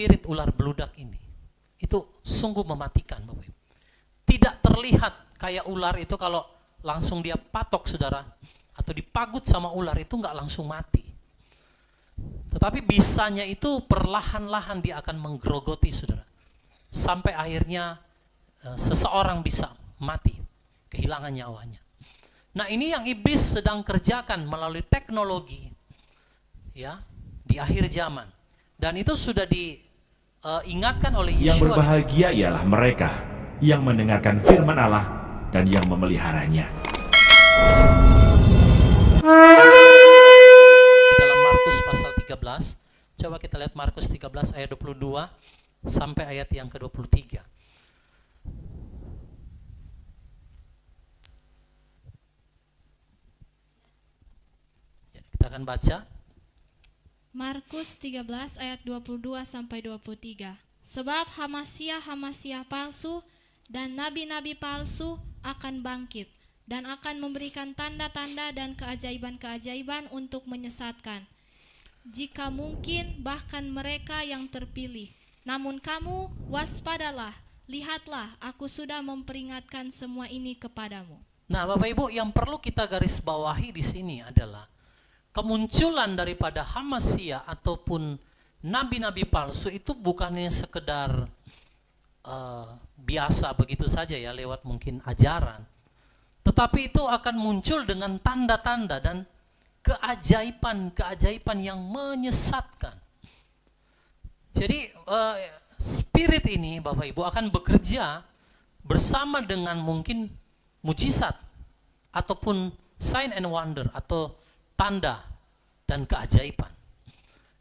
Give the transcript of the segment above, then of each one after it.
spirit ular beludak ini itu sungguh mematikan, Bapak Ibu. Tidak terlihat kayak ular itu kalau langsung dia patok saudara, atau dipagut sama ular itu nggak langsung mati. Tetapi bisanya itu perlahan-lahan dia akan menggerogoti saudara. Sampai akhirnya seseorang bisa mati, kehilangan nyawanya. Nah ini yang iblis sedang kerjakan melalui teknologi ya di akhir zaman. Dan itu sudah diingatkan oleh Yeshua. Yang berbahagia ialah mereka yang mendengarkan firman Allah dan yang memeliharanya. Di dalam Markus pasal 13, coba kita lihat Markus 13 ayat 22 sampai ayat yang ke-23. Kita akan baca Markus 13 ayat 22 sampai 23. Sebab Hamasiah palsu dan nabi-nabi palsu akan bangkit dan akan memberikan tanda-tanda dan keajaiban-keajaiban untuk menyesatkan, jika mungkin bahkan mereka yang terpilih. Namun kamu waspadalah, lihatlah aku sudah memperingatkan semua ini kepadamu. Nah, Bapak Ibu, yang perlu kita garis bawahi di sini adalah kemunculan daripada Hamasiah ataupun nabi-nabi palsu itu bukannya sekedar biasa begitu saja ya, lewat mungkin ajaran. Tetapi itu akan muncul dengan tanda-tanda dan keajaiban yang menyesatkan. Jadi spirit ini Bapak Ibu akan bekerja bersama dengan mungkin mujizat ataupun sign and wonder atau tanda dan keajaiban.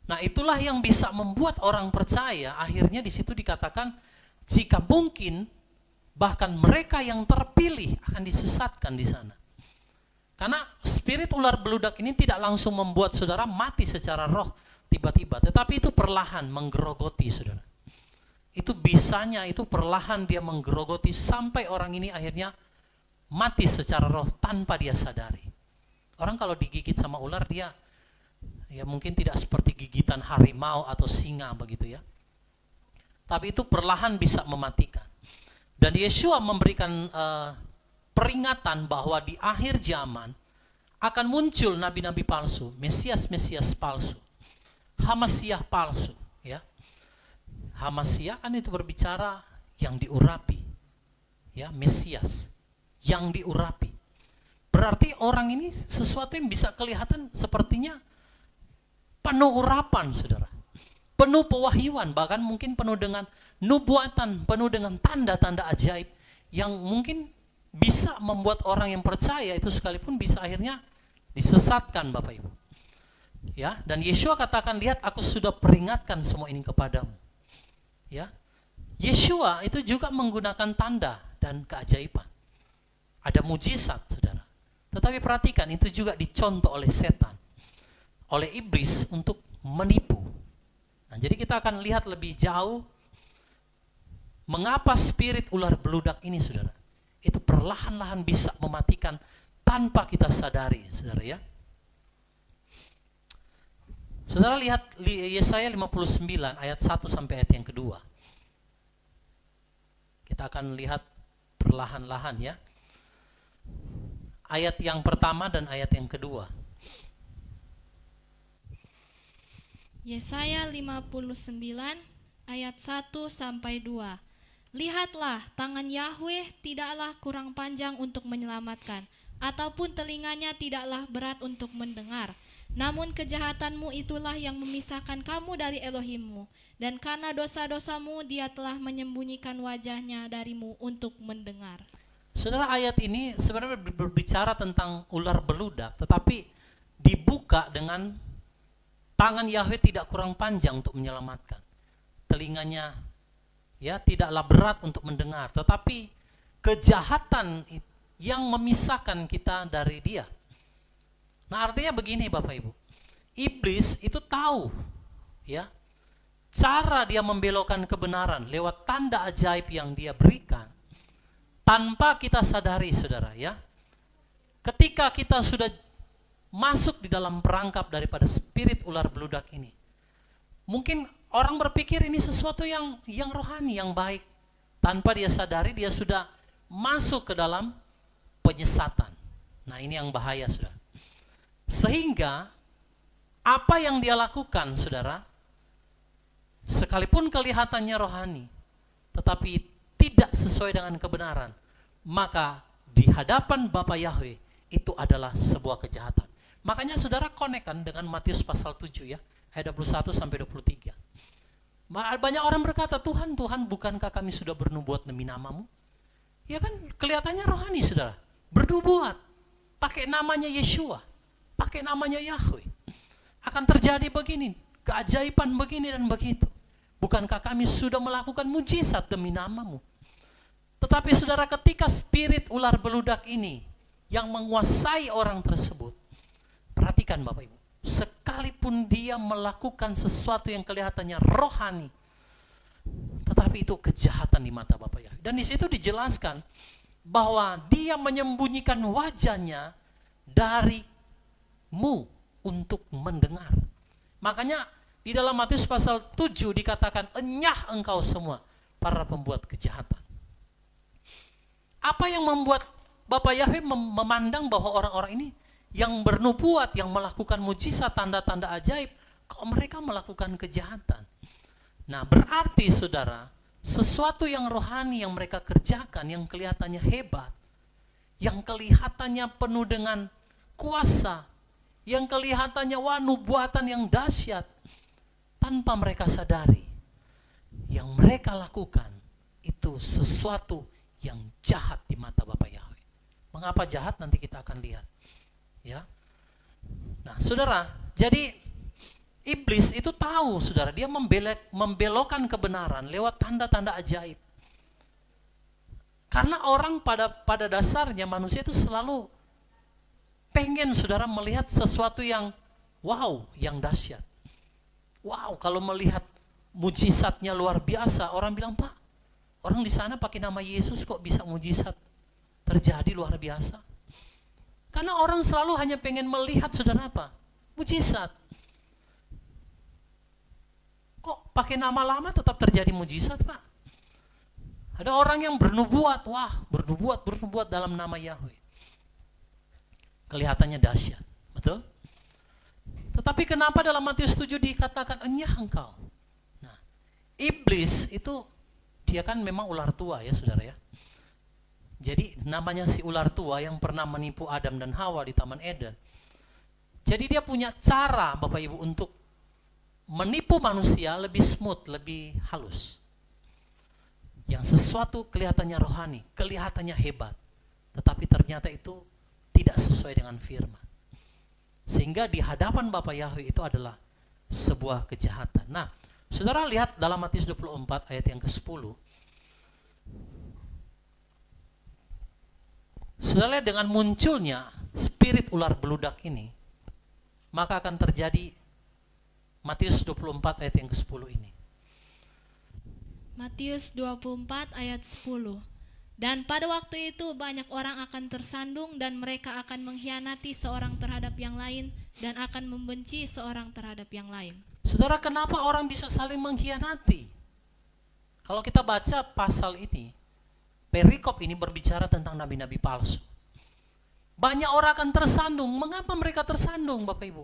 Nah, itulah yang bisa membuat orang percaya. Akhirnya di situ dikatakan jika mungkin bahkan mereka yang terpilih akan disesatkan di sana. Karena spirit ular beludak ini tidak langsung membuat saudara mati secara roh tiba-tiba, tetapi itu perlahan menggerogoti saudara. Itu bisanya itu perlahan dia menggerogoti sampai orang ini akhirnya mati secara roh tanpa dia sadari. Orang kalau digigit sama ular dia ya mungkin tidak seperti gigitan harimau atau singa begitu ya. Tapi itu perlahan bisa mematikan. Dan Yeshua memberikan peringatan bahwa di akhir zaman akan muncul nabi-nabi palsu, Mesias palsu, Hamasiah palsu ya. Hamasiah kan itu berbicara yang diurapi. Ya, Mesias yang diurapi. Berarti orang ini sesuatu yang bisa kelihatan sepertinya penuh urapan, saudara. Penuh pewahyuan, bahkan mungkin penuh dengan nubuatan, penuh dengan tanda-tanda ajaib yang mungkin bisa membuat orang yang percaya itu sekalipun bisa akhirnya disesatkan, Bapak Ibu. Ya, dan Yeshua katakan, lihat aku sudah peringatkan semua ini kepadamu. Ya. Yeshua itu juga menggunakan tanda dan keajaiban. Ada mujizat, saudara. Tetapi perhatikan, itu juga dicontoh oleh setan, oleh iblis untuk menipu. Nah, jadi kita akan lihat lebih jauh mengapa spirit ular beludak ini, saudara, itu perlahan-lahan bisa mematikan tanpa kita sadari, saudara ya. Saudara lihat Yesaya 59 ayat 1 sampai ayat yang kedua. Kita akan lihat perlahan-lahan ya. Ayat yang pertama dan ayat yang kedua. Yesaya 59 ayat 1 sampai 2. Lihatlah, tangan Yahweh tidaklah kurang panjang untuk menyelamatkan, ataupun telinganya tidaklah berat untuk mendengar. Namun kejahatanmu itulah yang memisahkan kamu dari Elohimmu, dan karena dosa-dosamu dia telah menyembunyikan wajahnya darimu untuk mendengar. Saudara, ayat ini sebenarnya berbicara tentang ular beludak, tetapi dibuka dengan tangan Yahweh tidak kurang panjang untuk menyelamatkan. Telinganya ya tidaklah berat untuk mendengar, tetapi kejahatan yang memisahkan kita dari dia. Nah, artinya begini Bapak Ibu. Iblis itu tahu ya cara dia membelokkan kebenaran lewat tanda ajaib yang dia berikan. Tanpa kita sadari, saudara ya. Ketika kita sudah masuk di dalam perangkap daripada spirit ular beludak ini, Mungkin orang berpikir ini sesuatu yang rohani, yang baik. Tanpa dia sadari dia sudah masuk ke dalam penyesatan. Nah, ini yang bahaya, Saudara. Sehingga apa yang dia lakukan, Saudara, sekalipun kelihatannya rohani, tetapi tidak sesuai dengan kebenaran, maka di hadapan Bapa Yahweh itu adalah sebuah kejahatan. Makanya Saudara konekkan dengan Matius pasal 7 ya, ayat 21 sampai 23. Banyak orang berkata, Tuhan, bukankah kami sudah bernubuat demi nama-Mu? Ya kan, kelihatannya rohani, Saudara. Bernubuat, pakai namanya Yeshua, pakai namanya Yahweh. Akan terjadi begini, keajaiban begini dan begitu. Bukankah kami sudah melakukan mujizat demi nama-Mu? Tetapi Saudara, ketika spirit ular beludak ini yang menguasai orang tersebut, perhatikan Bapak Ibu, sekalipun dia melakukan sesuatu yang kelihatannya rohani, tetapi itu kejahatan di mata Bapa Yahweh. Dan di situ dijelaskan bahwa dia menyembunyikan wajahnya darimu untuk mendengar. Makanya di dalam Matius pasal 7 dikatakan, enyah engkau semua para pembuat kejahatan. Apa yang membuat Bapa Yahweh memandang bahwa orang-orang ini yang bernubuat, yang melakukan mujizat, tanda-tanda ajaib, kok mereka melakukan kejahatan? Nah, berarti Saudara, sesuatu yang rohani yang mereka kerjakan, yang kelihatannya hebat, yang kelihatannya penuh dengan kuasa, yang kelihatannya nubuatan yang dahsyat, tanpa mereka sadari, yang mereka lakukan itu sesuatu yang jahat di mata Bapa Yahweh. Mengapa jahat? Nanti kita akan lihat. Ya. Nah, Saudara, jadi iblis itu tahu, Saudara, dia membelokkan kebenaran lewat tanda-tanda ajaib. Karena orang pada dasarnya manusia itu selalu pengen, Saudara, melihat sesuatu yang wow, yang dahsyat. Wow, kalau melihat mujizatnya luar biasa, orang bilang, Pak, orang di sana pakai nama Yesus kok bisa mujizat terjadi luar biasa. Karena orang selalu hanya pengen melihat, Saudara, apa? Mujizat. Kok pakai nama lama tetap terjadi mujizat, Pak? Ada orang yang bernubuat, bernubuat dalam nama Yahweh. Kelihatannya dahsyat, betul? Tetapi kenapa dalam Matius 7 dikatakan enyah engkau? Nah, iblis itu dia kan memang ular tua ya, Saudara ya. Jadi namanya si ular tua yang pernah menipu Adam dan Hawa di Taman Eden. Jadi dia punya cara, Bapak Ibu, untuk menipu manusia lebih smooth, lebih halus. Yang sesuatu kelihatannya rohani, kelihatannya hebat, tetapi ternyata itu tidak sesuai dengan firman. Sehingga di hadapan Bapa Yahweh itu adalah sebuah kejahatan. Nah, Saudara lihat dalam Matius 24 ayat yang ke-10. Saudara lihat dengan munculnya spirit ular beludak ini, maka akan terjadi Matius 24 ayat yang ke-10 ini. Matius 24 ayat 10. Dan pada waktu itu banyak orang akan tersandung dan mereka akan mengkhianati seorang terhadap yang lain dan akan membenci seorang terhadap yang lain. Saudara, kenapa orang bisa saling mengkhianati? Kalau kita baca pasal ini, perikop ini berbicara tentang nabi-nabi palsu. Banyak orang akan tersandung. Mengapa mereka tersandung, Bapak Ibu?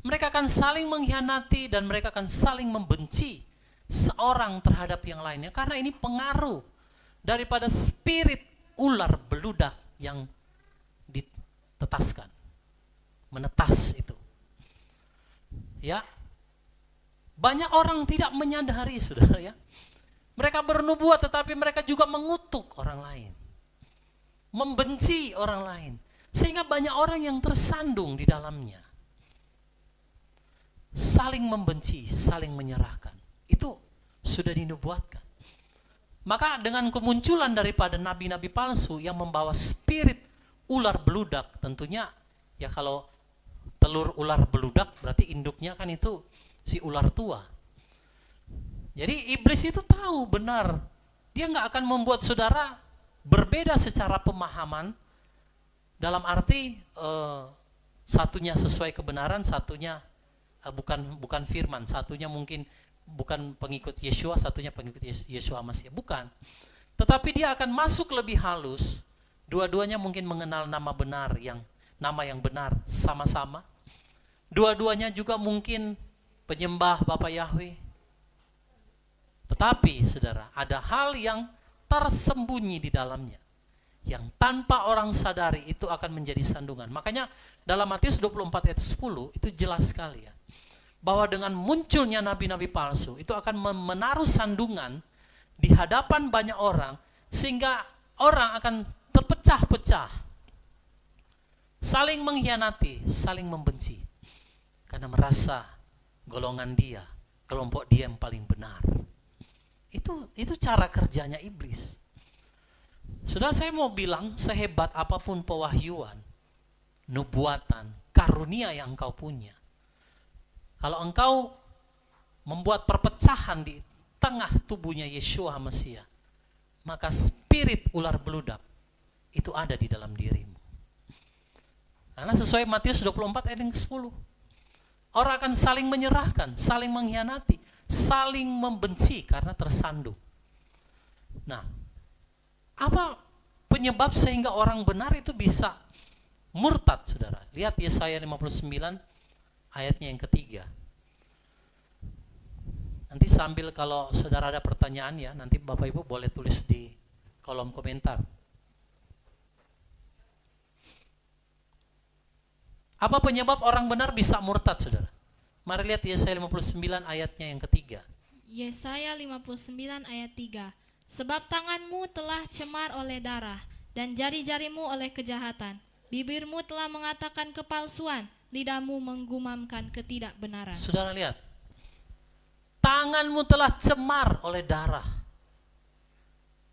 Mereka akan saling mengkhianati dan mereka akan saling membenci seorang terhadap yang lainnya. Karena ini pengaruh daripada spirit ular beludak yang ditetaskan, menetas itu. Ya, banyak orang tidak menyadari, Saudara ya. Mereka bernubuat tetapi mereka juga mengutuk orang lain, membenci orang lain, sehingga banyak orang yang tersandung di dalamnya. Saling membenci, saling menyerahkan. Itu sudah dinubuatkan. Maka dengan kemunculan daripada nabi-nabi palsu yang membawa spirit ular beludak, tentunya ya kalau telur ular beludak berarti induknya kan itu si ular tua. Jadi iblis itu tahu benar, dia nggak akan membuat saudara berbeda secara pemahaman, dalam arti satunya sesuai kebenaran, satunya bukan firman, satunya mungkin bukan pengikut Yeshua, satunya pengikut Yeshua Masih, bukan. Tetapi dia akan masuk lebih halus. Dua-duanya mungkin mengenal nama yang benar sama-sama. Dua-duanya juga mungkin penyembah Bapa Yahweh. Tetapi saudara, ada hal yang tersembunyi di dalamnya, yang tanpa orang sadari itu akan menjadi sandungan. Makanya dalam Matius 24 ayat 10 itu jelas sekali ya, bahwa dengan munculnya nabi-nabi palsu itu akan menaruh sandungan di hadapan banyak orang, sehingga orang akan terpecah-pecah, saling mengkhianati, saling membenci, karena merasa golongan dia, kelompok dia yang paling benar. Itu cara kerjanya iblis. Saudara, saya mau bilang, sehebat apapun pewahyuan, nubuatan, karunia yang engkau punya, kalau engkau membuat perpecahan di tengah tubuhnya Yeshua Mesias, maka spirit ular beludak itu ada di dalam dirimu. Karena sesuai Matius 24 ayat 10, orang akan saling menyerahkan, saling mengkhianati, saling membenci karena tersandung. Nah, apa penyebab sehingga orang benar itu bisa murtad, saudara? Lihat Yesaya 59 ayatnya yang ketiga. Nanti sambil kalau saudara ada pertanyaan ya, nanti Bapak Ibu boleh tulis di kolom komentar. Apa penyebab orang benar bisa murtad, saudara? Mari lihat Yesaya 59 ayatnya yang ketiga. Yesaya 59 ayat 3. Sebab tanganmu telah cemar oleh darah, dan jari-jarimu oleh kejahatan. Bibirmu telah mengatakan kepalsuan, lidahmu menggumamkan ketidakbenaran. Saudara lihat, tanganmu telah cemar oleh darah.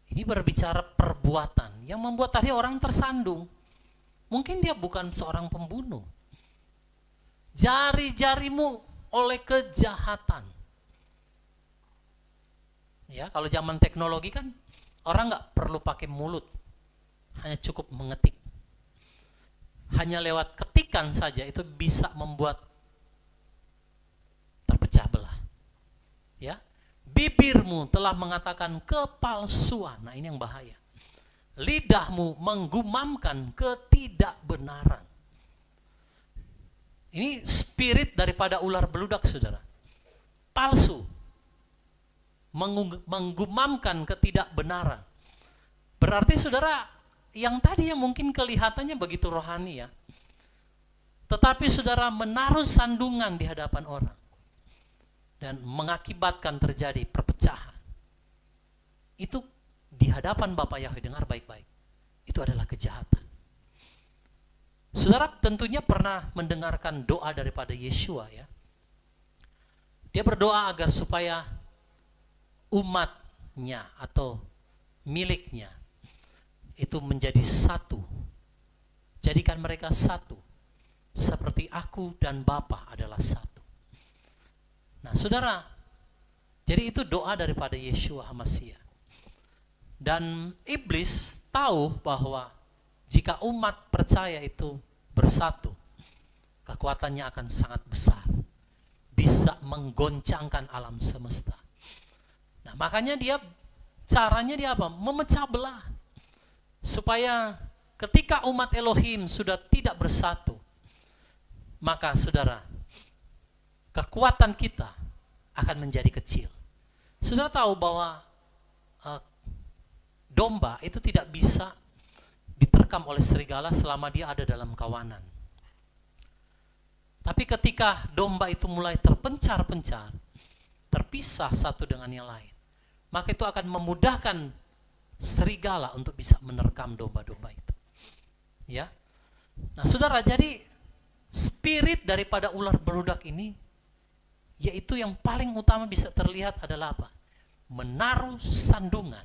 Ini berbicara perbuatan yang membuat tadi orang tersandung. Mungkin dia bukan seorang pembunuh. Jari-jarimu oleh kejahatan. Ya, kalau zaman teknologi kan orang nggak perlu pakai mulut, hanya cukup mengetik. Hanya lewat ketikan saja itu bisa membuat terpecah belah. Ya, bibirmu telah mengatakan kepalsuan. Nah, ini yang bahaya. Lidahmu menggumamkan ketidakbenaran. Ini spirit daripada ular beludak, saudara. Palsu. Menggumamkan ketidakbenaran. Berarti saudara, yang tadi yang mungkin kelihatannya begitu rohani ya, tetapi saudara menaruh sandungan di hadapan orang dan mengakibatkan terjadi perpecahan. Itu di hadapan Bapak Yahweh, dengar baik-baik, itu adalah kejahatan. Saudara tentunya pernah mendengarkan doa daripada Yeshua ya. Dia berdoa agar supaya umatnya atau miliknya itu menjadi satu. Jadikan mereka satu, seperti aku dan Bapa adalah satu. Nah saudara, jadi itu doa daripada Yeshua HaMashiach. Dan iblis tahu bahwa jika umat percaya itu bersatu, kekuatannya akan sangat besar, bisa menggoncangkan alam semesta. Nah makanya caranya dia apa? Memecah belah. Supaya ketika umat Elohim sudah tidak bersatu, maka saudara, kekuatan kita akan menjadi kecil. Saudara tahu bahwa domba itu tidak bisa diterkam oleh serigala selama dia ada dalam kawanan. Tapi ketika domba itu mulai terpencar-pencar, terpisah satu dengan yang lain, maka itu akan memudahkan serigala untuk bisa menerkam domba-domba itu. Ya. Nah, saudara, jadi spirit daripada ular beludak ini, yaitu yang paling utama bisa terlihat adalah apa? Menaruh sandungan.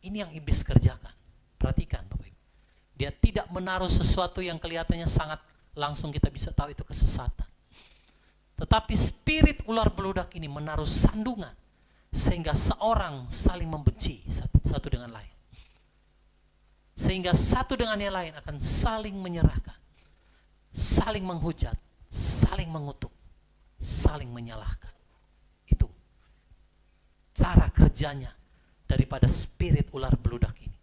Ini yang iblis kerjakan. Perhatikan Bapak Ibu. Dia tidak menaruh sesuatu yang kelihatannya sangat langsung kita bisa tahu itu kesesatan. Tetapi spirit ular beludak ini menaruh sandungan sehingga seorang saling membenci satu dengan lain. Sehingga satu dengan yang lain akan saling menyerahkan, saling menghujat, saling mengutuk, saling menyalahkan. Itu cara kerjanya daripada spirit ular beludak ini.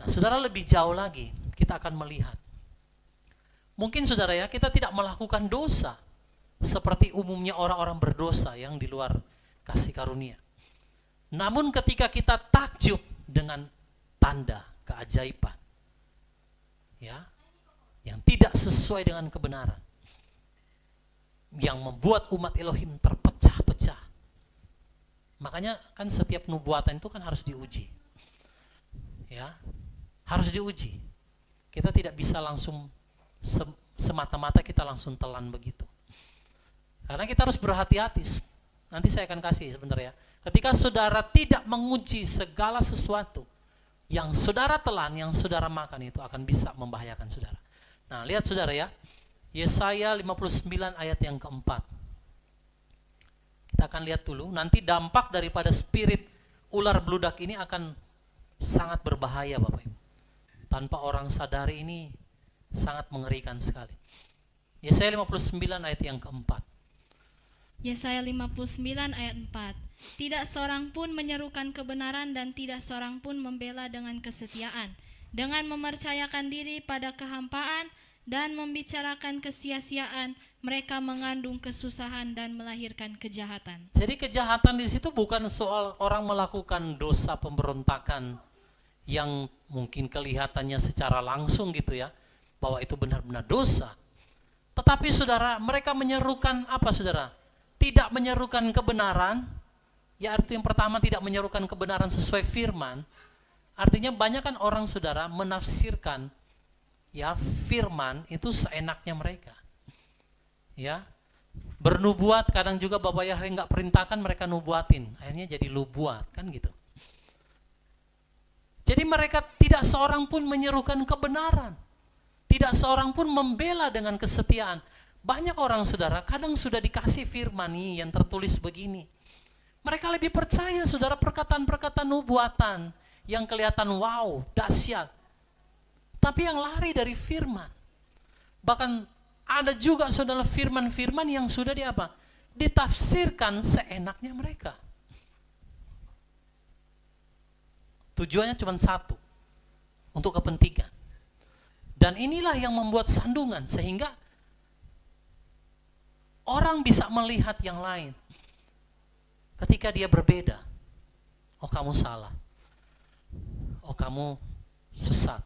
Nah, saudara, lebih jauh lagi kita akan melihat. Mungkin saudara ya, kita tidak melakukan dosa seperti umumnya orang-orang berdosa yang di luar kasih karunia. Namun ketika kita takjub dengan tanda keajaiban, ya, yang tidak sesuai dengan kebenaran, yang membuat umat Elohim terpecah-pecah. Makanya kan setiap nubuatan itu kan harus diuji. Ya, harus diuji. Kita tidak bisa langsung semata-mata kita langsung telan begitu. Karena kita harus berhati-hati. Nanti saya akan kasih sebentar ya. Ketika saudara tidak menguji segala sesuatu yang saudara telan, yang saudara makan, itu akan bisa membahayakan saudara. Nah, lihat saudara ya. Yesaya 59 ayat yang keempat. Kita akan lihat dulu. Nanti dampak daripada spirit ular beludak ini akan sangat berbahaya Bapak Ibu. Tanpa orang sadari ini sangat mengerikan sekali. Yesaya 59 ayat yang keempat. Yesaya 59 ayat 4. Tidak seorang pun menyerukan kebenaran dan tidak seorang pun membela dengan kesetiaan. Dengan mempercayakan diri pada kehampaan dan membicarakan kesia-siaan, mereka mengandung kesusahan dan melahirkan kejahatan. Jadi kejahatan di situ bukan soal orang melakukan dosa pemberontakan yang mungkin kelihatannya secara langsung gitu ya, bahwa itu benar-benar dosa. Tetapi saudara, mereka menyerukan apa saudara? Tidak menyerukan kebenaran. Ya, arti yang pertama tidak menyerukan kebenaran sesuai firman. Artinya banyak kan orang saudara menafsirkan ya firman itu seenaknya mereka. Ya, bernubuat kadang juga Bapak Yahweh enggak perintahkan mereka nubuatin, akhirnya jadi lubuat kan gitu. Jadi mereka tidak seorang pun menyerukan kebenaran, tidak seorang pun membela dengan kesetiaan. Banyak orang saudara kadang sudah dikasih firman nih yang tertulis begini, mereka lebih percaya saudara perkataan-perkataan nubuatan yang kelihatan wow dahsyat, tapi yang lari dari firman. Bahkan ada juga saudara firman-firman yang sudah ditafsirkan seenaknya mereka. Tujuannya cuma satu, untuk kepentingan. Dan inilah yang membuat sandungan sehingga orang bisa melihat yang lain. Ketika dia berbeda, oh kamu salah, oh kamu sesat,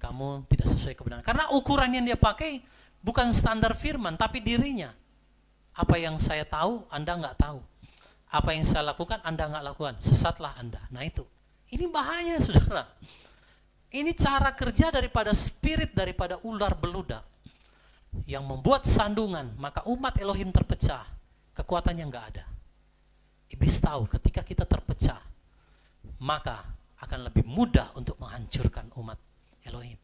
kamu tidak sesuai kebenaran. Karena ukuran yang dia pakai bukan standar firman, tapi dirinya. Apa yang saya tahu, Anda nggak tahu. Apa yang saya lakukan, Anda nggak lakukan. Sesatlah Anda. Nah itu. Ini bahaya saudara. Ini cara kerja daripada spirit, daripada ular beludak. Yang membuat sandungan, maka umat Elohim terpecah. Kekuatannya nggak ada. Iblis tahu ketika kita terpecah, maka akan lebih mudah untuk menghancurkan umat Elohim.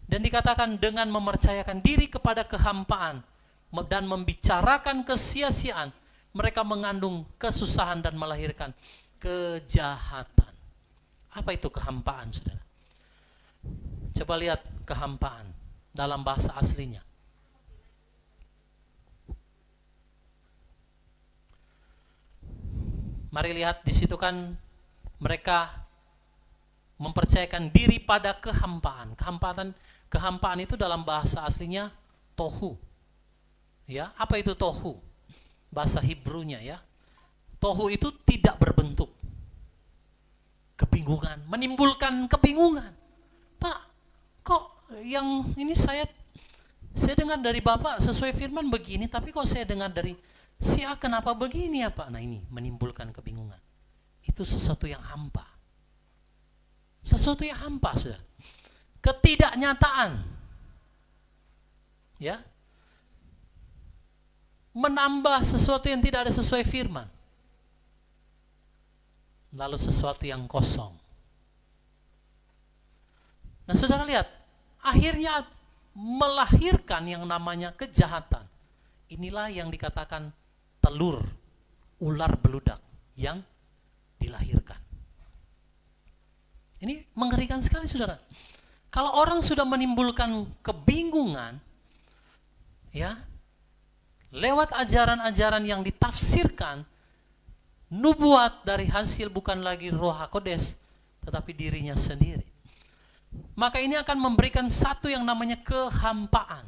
Dan dikatakan dengan mempercayakan diri kepada kehampaan dan membicarakan kesia-siaan, mereka mengandung kesusahan dan melahirkan kejahatan. Apa itu kehampaan saudara? Coba lihat kehampaan dalam bahasa aslinya. Mari lihat di situ kan mereka mempercayakan diri pada kehampaan. Kehampaan itu dalam bahasa aslinya tohu. Ya, apa itu tohu? Bahasa Hebrunya ya. Tohu itu tidak berbentuk. Kebingungan, menimbulkan kebingungan. Pak, kok yang ini saya dengar dari Bapak sesuai firman begini, tapi kok saya dengar dari si A kenapa begini ya Pak? Nah ini menimbulkan kebingungan. Itu sesuatu yang hampa. Sesuatu yang hampa sudah. Ketidaknyataan. Ya. Menambah sesuatu yang tidak ada sesuai firman. Lalu sesuatu yang kosong. Nah saudara lihat, akhirnya melahirkan yang namanya kejahatan. Inilah yang dikatakan telur ular beludak yang dilahirkan. Ini mengerikan sekali saudara. Kalau orang sudah menimbulkan kebingungan, ya, lewat ajaran-ajaran yang ditafsirkan, nubuat dari hasil bukan lagi Roh HaKodes, tetapi dirinya sendiri. Maka ini akan memberikan satu yang namanya kehampaan.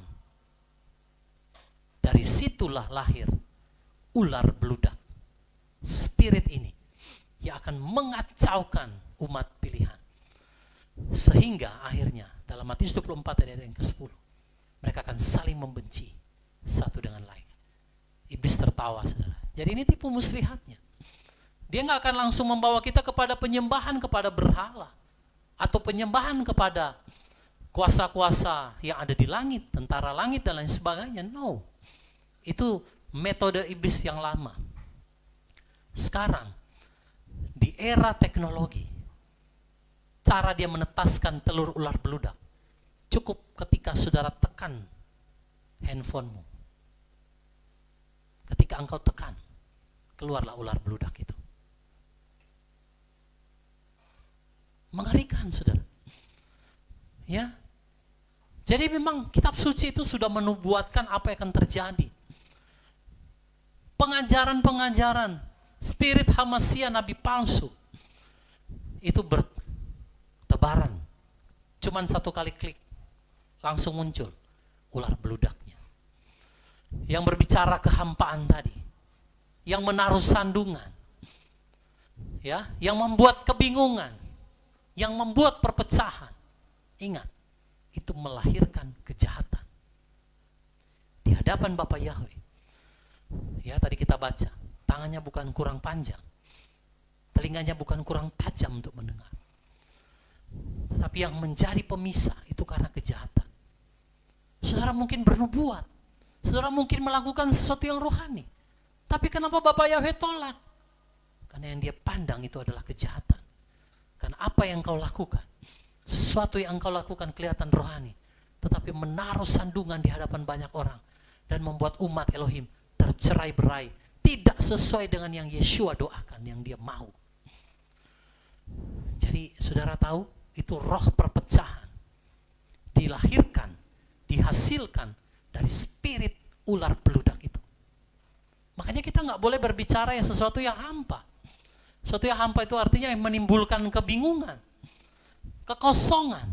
Dari situlah lahir ular beludak. Spirit ini yang akan mengacaukan umat pilihan. Sehingga akhirnya dalam Matius 24 ayat yang ke-10, mereka akan saling membenci satu dengan lain. Iblis tertawa, saudara. Jadi ini tipu muslihatnya. Dia nggak akan langsung membawa kita kepada penyembahan kepada berhala atau penyembahan kepada kuasa-kuasa yang ada di langit, tentara langit dan lain sebagainya. No, itu metode iblis yang lama. Sekarang di era teknologi, cara dia menetaskan telur ular beludak cukup ketika saudara tekan handphonemu. Ketika engkau tekan, keluarlah ular beludak itu. Mengerikan, saudara. Ya. Jadi memang kitab suci itu sudah menubuatkan apa yang akan terjadi. Pengajaran-pengajaran spirit hamasia nabi palsu itu bertebaran. Cuman satu kali klik langsung muncul ular beludaknya. Yang berbicara kehampaan tadi, yang menaruh sandungan, ya, yang membuat kebingungan, yang membuat perpecahan. Ingat, itu melahirkan kejahatan di hadapan Bapa Yahweh. Ya, tadi kita baca, tangannya bukan kurang panjang, telinganya bukan kurang tajam untuk mendengar. Tetapi yang menjadi pemisah itu karena kejahatan. Saudara mungkin bernubuat, saudara mungkin melakukan sesuatu yang rohani, tapi kenapa Bapa Yahweh tolak? Karena yang dia pandang itu adalah kejahatan. Karena apa yang kau lakukan, sesuatu yang engkau lakukan kelihatan rohani, tetapi menaruh sandungan di hadapan banyak orang dan membuat umat Elohim tercerai-berai, tidak sesuai dengan yang Yeshua doakan, yang dia mau. Jadi saudara tahu, itu roh perpecahan dilahirkan, dihasilkan dari spirit ular beludak itu. Makanya kita nggak boleh berbicara yang sesuatu yang hampa. Sesuatu yang hampa itu artinya yang menimbulkan kebingungan, kekosongan,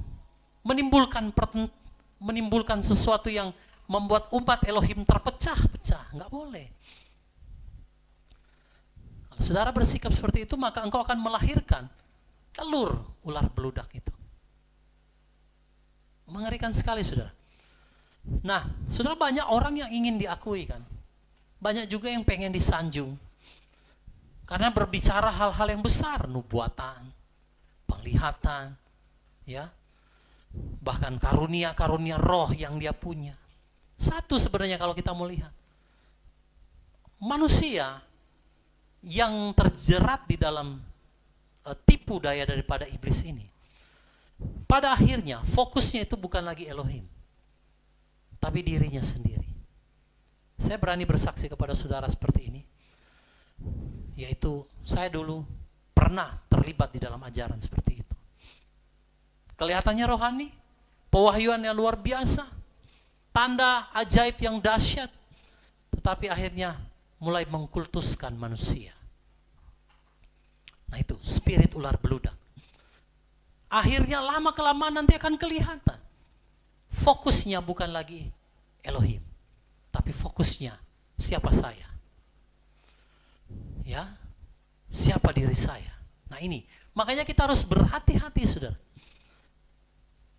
menimbulkan sesuatu yang membuat umat Elohim terpecah-pecah. Nggak boleh. Kalau saudara bersikap seperti itu, maka engkau akan melahirkan telur ular beludak itu. Mengerikan sekali, saudara. Nah, saudara, banyak orang yang ingin diakui kan. Banyak juga yang pengen disanjung. Karena berbicara hal-hal yang besar, nubuatan, penglihatan, ya, bahkan karunia-karunia roh yang dia punya. Satu sebenarnya kalau kita mau lihat, manusia yang terjerat di dalam tipu daya daripada iblis ini, pada akhirnya fokusnya itu bukan lagi Elohim, tapi dirinya sendiri. Saya berani bersaksi kepada saudara seperti ini, yaitu saya dulu pernah terlibat di dalam ajaran seperti itu. Kelihatannya rohani, pewahyuan yang luar biasa, tanda ajaib yang dahsyat, tetapi akhirnya mulai mengkultuskan manusia. Nah itu spirit ular beludak. Akhirnya lama-kelamaan nanti akan kelihatan. Fokusnya bukan lagi Elohim, tapi fokusnya siapa saya. Ya, siapa diri saya. Nah ini, makanya kita harus berhati-hati, saudara,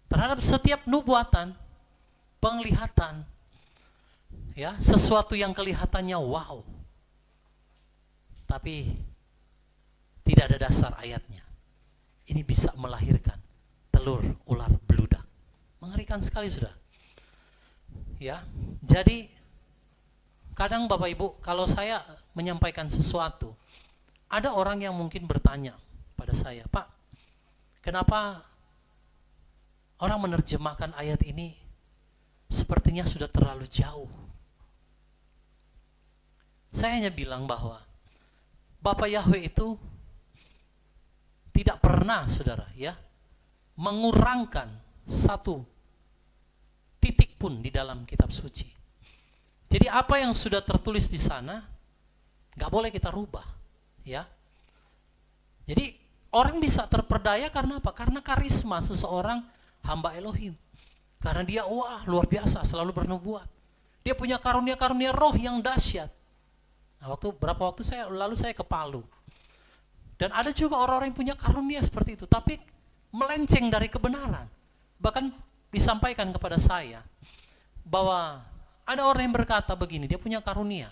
terhadap setiap nubuatan, penglihatan, ya, sesuatu yang kelihatannya wow, tapi tidak ada dasar ayatnya. Ini bisa melahirkan telur ular beludak. Mengerikan sekali, saudara. Ya, jadi kadang Bapak Ibu, kalau saya menyampaikan sesuatu, ada orang yang mungkin bertanya pada saya, Pak, kenapa orang menerjemahkan ayat ini sepertinya sudah terlalu jauh? Saya hanya bilang bahwa Bapa Yahweh itu tidak pernah, saudara, ya, mengurangkan satu titik pun di dalam kitab suci. Jadi apa yang sudah tertulis di sana nggak boleh kita rubah, ya. Jadi orang bisa terperdaya karena apa? Karena karisma seseorang hamba Elohim. Karena dia wah luar biasa, selalu bernubuat. Dia punya karunia-karunia roh yang dahsyat. Nah, berapa waktu saya ke Palu. Dan ada juga orang-orang yang punya karunia seperti itu, tapi melenceng dari kebenaran. Bahkan disampaikan kepada saya bahwa ada orang yang berkata begini, dia punya karunia.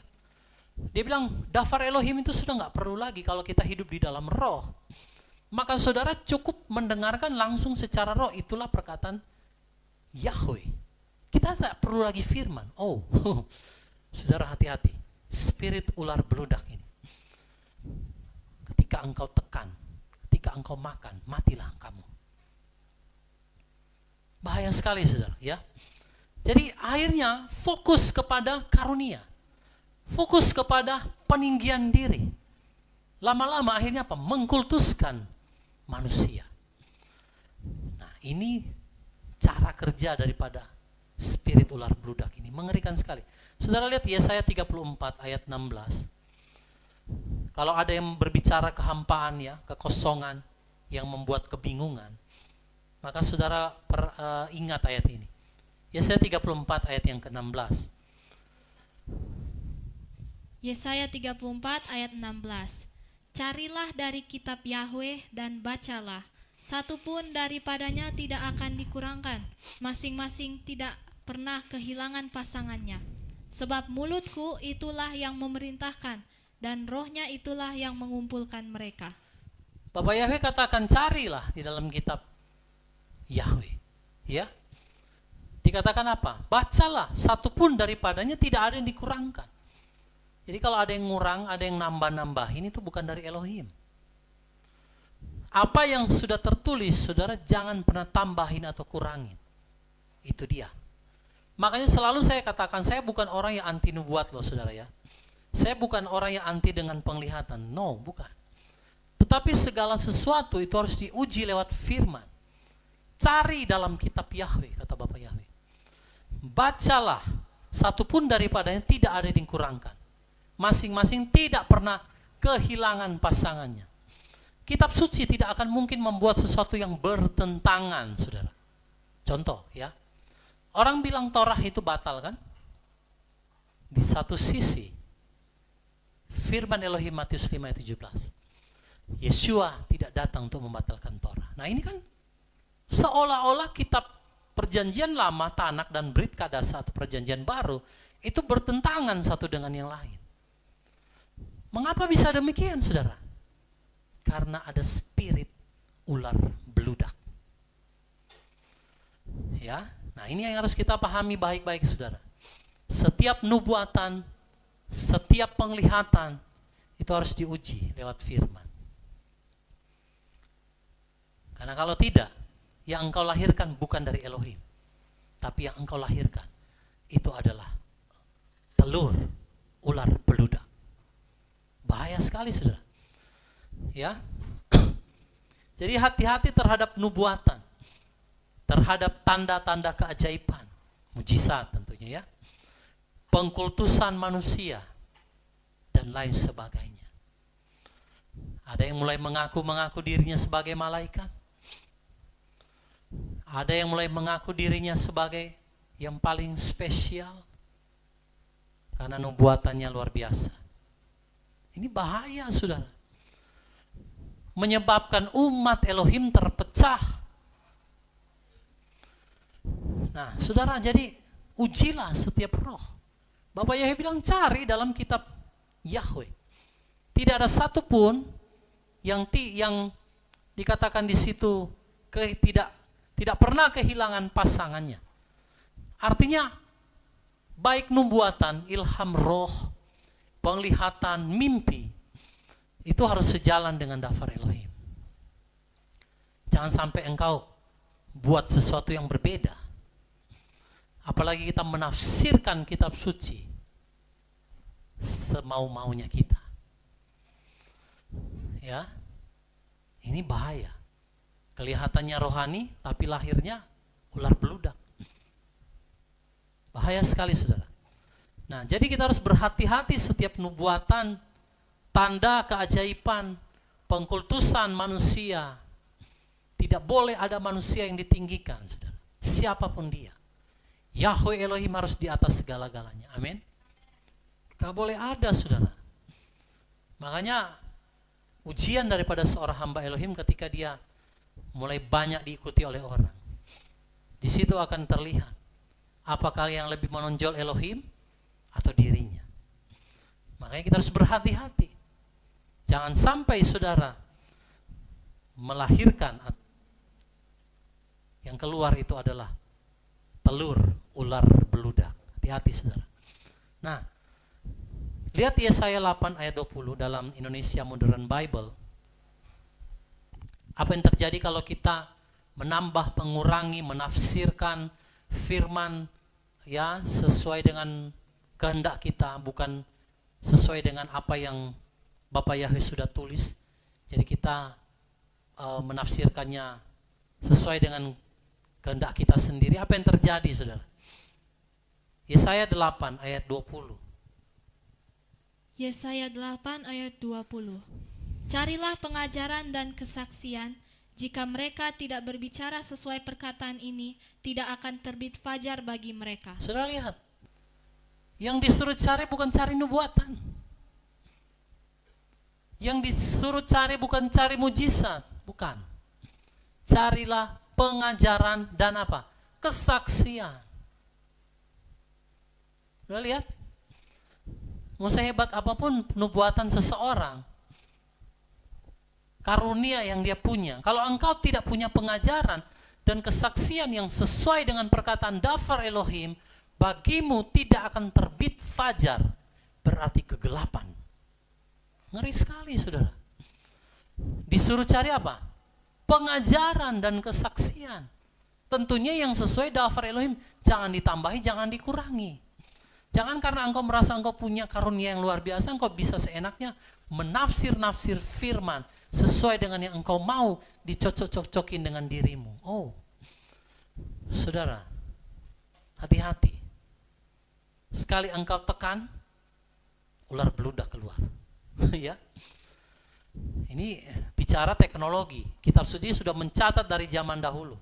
Dia bilang, dafar Elohim itu sudah nggak perlu lagi kalau kita hidup di dalam roh. Maka saudara cukup mendengarkan langsung secara roh, itulah perkataan Yahweh. Kita tak perlu lagi firman. Oh, saudara hati-hati, spirit ular beludak ini. Ketika engkau tekan, ketika engkau makan, matilah kamu. Bahaya sekali saudara, ya. Jadi akhirnya fokus kepada karunia. Fokus kepada peninggian diri. Lama-lama akhirnya apa? Mengkultuskan manusia. Nah, ini cara kerja daripada spirit ular beludak ini. Mengerikan sekali. Saudara lihat Yesaya 34 ayat 16. Kalau ada yang berbicara kehampaan ya, kekosongan yang membuat kebingungan, maka saudara ingat ayat ini. Yesaya 34 ayat yang ke-16. Yesaya 34 ayat 16. Carilah dari kitab Yahweh dan bacalah. Satu pun daripadanya tidak akan dikurangkan. Masing-masing tidak pernah kehilangan pasangannya. Sebab mulutku itulah yang memerintahkan, dan rohnya itulah yang mengumpulkan mereka. Bapak Yahweh katakan carilah di dalam kitab Yahweh. Ya. Dikatakan apa? Bacalah, satu pun daripadanya tidak ada yang dikurangkan. Jadi kalau ada yang ngurang, ada yang nambah-nambahin, itu bukan dari Elohim. Apa yang sudah tertulis, saudara jangan pernah tambahin atau kurangin. Itu dia. Makanya selalu saya katakan, saya bukan orang yang anti nubuat loh saudara ya. Saya bukan orang yang anti dengan penglihatan. No, bukan. Tetapi segala sesuatu itu harus diuji lewat firman. Cari dalam kitab Yahweh, kata Bapak Yahweh. Bacalah, satu pun daripadanya tidak ada yang dikurangkan. Masing-masing tidak pernah kehilangan pasangannya. Kitab suci tidak akan mungkin membuat sesuatu yang bertentangan, saudara. Contoh ya, orang bilang Torah itu batal kan? Di satu sisi, firman Elohim Matius 5 ayat 17. Yeshua tidak datang untuk membatalkan Torah. Nah ini kan seolah-olah kitab perjanjian lama, Tanak dan Brit Kadasa atau perjanjian baru itu bertentangan satu dengan yang lain. Mengapa bisa demikian saudara? Karena ada spirit ular beludak. Ya, nah ini yang harus kita pahami baik-baik saudara. Setiap nubuatan, setiap penglihatan itu harus diuji lewat firman. Karena kalau tidak, yang engkau lahirkan bukan dari Elohim, tapi yang engkau lahirkan itu adalah telur ular beludak. Bahaya sekali saudara. Ya. Jadi hati-hati terhadap nubuatan, terhadap tanda-tanda keajaiban, mujizat tentunya ya, pengkultusan manusia dan lain sebagainya. Ada yang mulai mengaku dirinya sebagai malaikat. Ada yang mulai mengaku dirinya sebagai yang paling spesial karena nubuatannya luar biasa. Ini bahaya saudara. Menyebabkan umat Elohim terpecah. Nah saudara, jadi ujilah setiap roh. Bapak Yahweh bilang cari dalam kitab Yahweh. Tidak ada satupun yang dikatakan di situ tidak pernah kehilangan pasangannya. Artinya baik nubuatan, ilham roh, penglihatan, mimpi, itu harus sejalan dengan daftar Elohim. Jangan sampai engkau buat sesuatu yang berbeda. Apalagi kita menafsirkan kitab suci semau-maunya kita. Ya, ini bahaya. Kelihatannya rohani, tapi lahirnya ular beludak. Bahaya sekali saudara. Nah, jadi kita harus berhati-hati setiap nubuatan, tanda keajaiban, pengkultusan manusia. Tidak boleh ada manusia yang ditinggikan, saudara. Siapapun dia. Yahweh Elohim harus di atas segala-galanya. Amin. Gak boleh ada, saudara. Makanya ujian daripada seorang hamba Elohim ketika dia mulai banyak diikuti oleh orang. Di situ akan terlihat apakah yang lebih menonjol Elohim atau dirinya. Makanya kita harus berhati-hati. Jangan sampai saudara melahirkan yang keluar itu adalah telur ular beludak. Hati-hati saudara. Nah, lihat Yesaya 8 ayat 20 dalam Indonesia Modern Bible. Apa yang terjadi kalau kita menambah, mengurangi, menafsirkan firman ya sesuai dengan kehendak kita, bukan sesuai dengan apa yang Bapak Yahweh sudah tulis. Jadi kita menafsirkannya sesuai dengan kehendak kita sendiri. Apa yang terjadi, saudara? Yesaya 8 ayat 20. Yesaya 8 ayat 20. Carilah pengajaran dan kesaksian. Jika mereka tidak berbicara sesuai perkataan ini, tidak akan terbit fajar bagi mereka. Saudara lihat, yang disuruh cari bukan cari nubuatan. Yang disuruh cari bukan cari mujizat, bukan. Carilah pengajaran dan apa? Kesaksian. Saudara lihat, mau sehebat apapun nubuatan seseorang, karunia yang dia punya, kalau engkau tidak punya pengajaran dan kesaksian yang sesuai dengan perkataan Dafar Elohim, bagimu tidak akan terbit fajar, berarti kegelapan. Ngeri sekali, saudara. Disuruh cari apa? Pengajaran dan kesaksian. Tentunya yang sesuai Dafar Elohim, jangan ditambahi, jangan dikurangi. Jangan karena engkau merasa engkau punya karunia yang luar biasa, engkau bisa seenaknya menafsir-nafsir firman sesuai dengan yang engkau mau, dicocok-cocokin dengan dirimu. Oh, saudara, hati-hati. Sekali engkau tekan, ular beludak keluar. Ya, ini bicara teknologi. Kitab suci sudah mencatat dari zaman dahulu.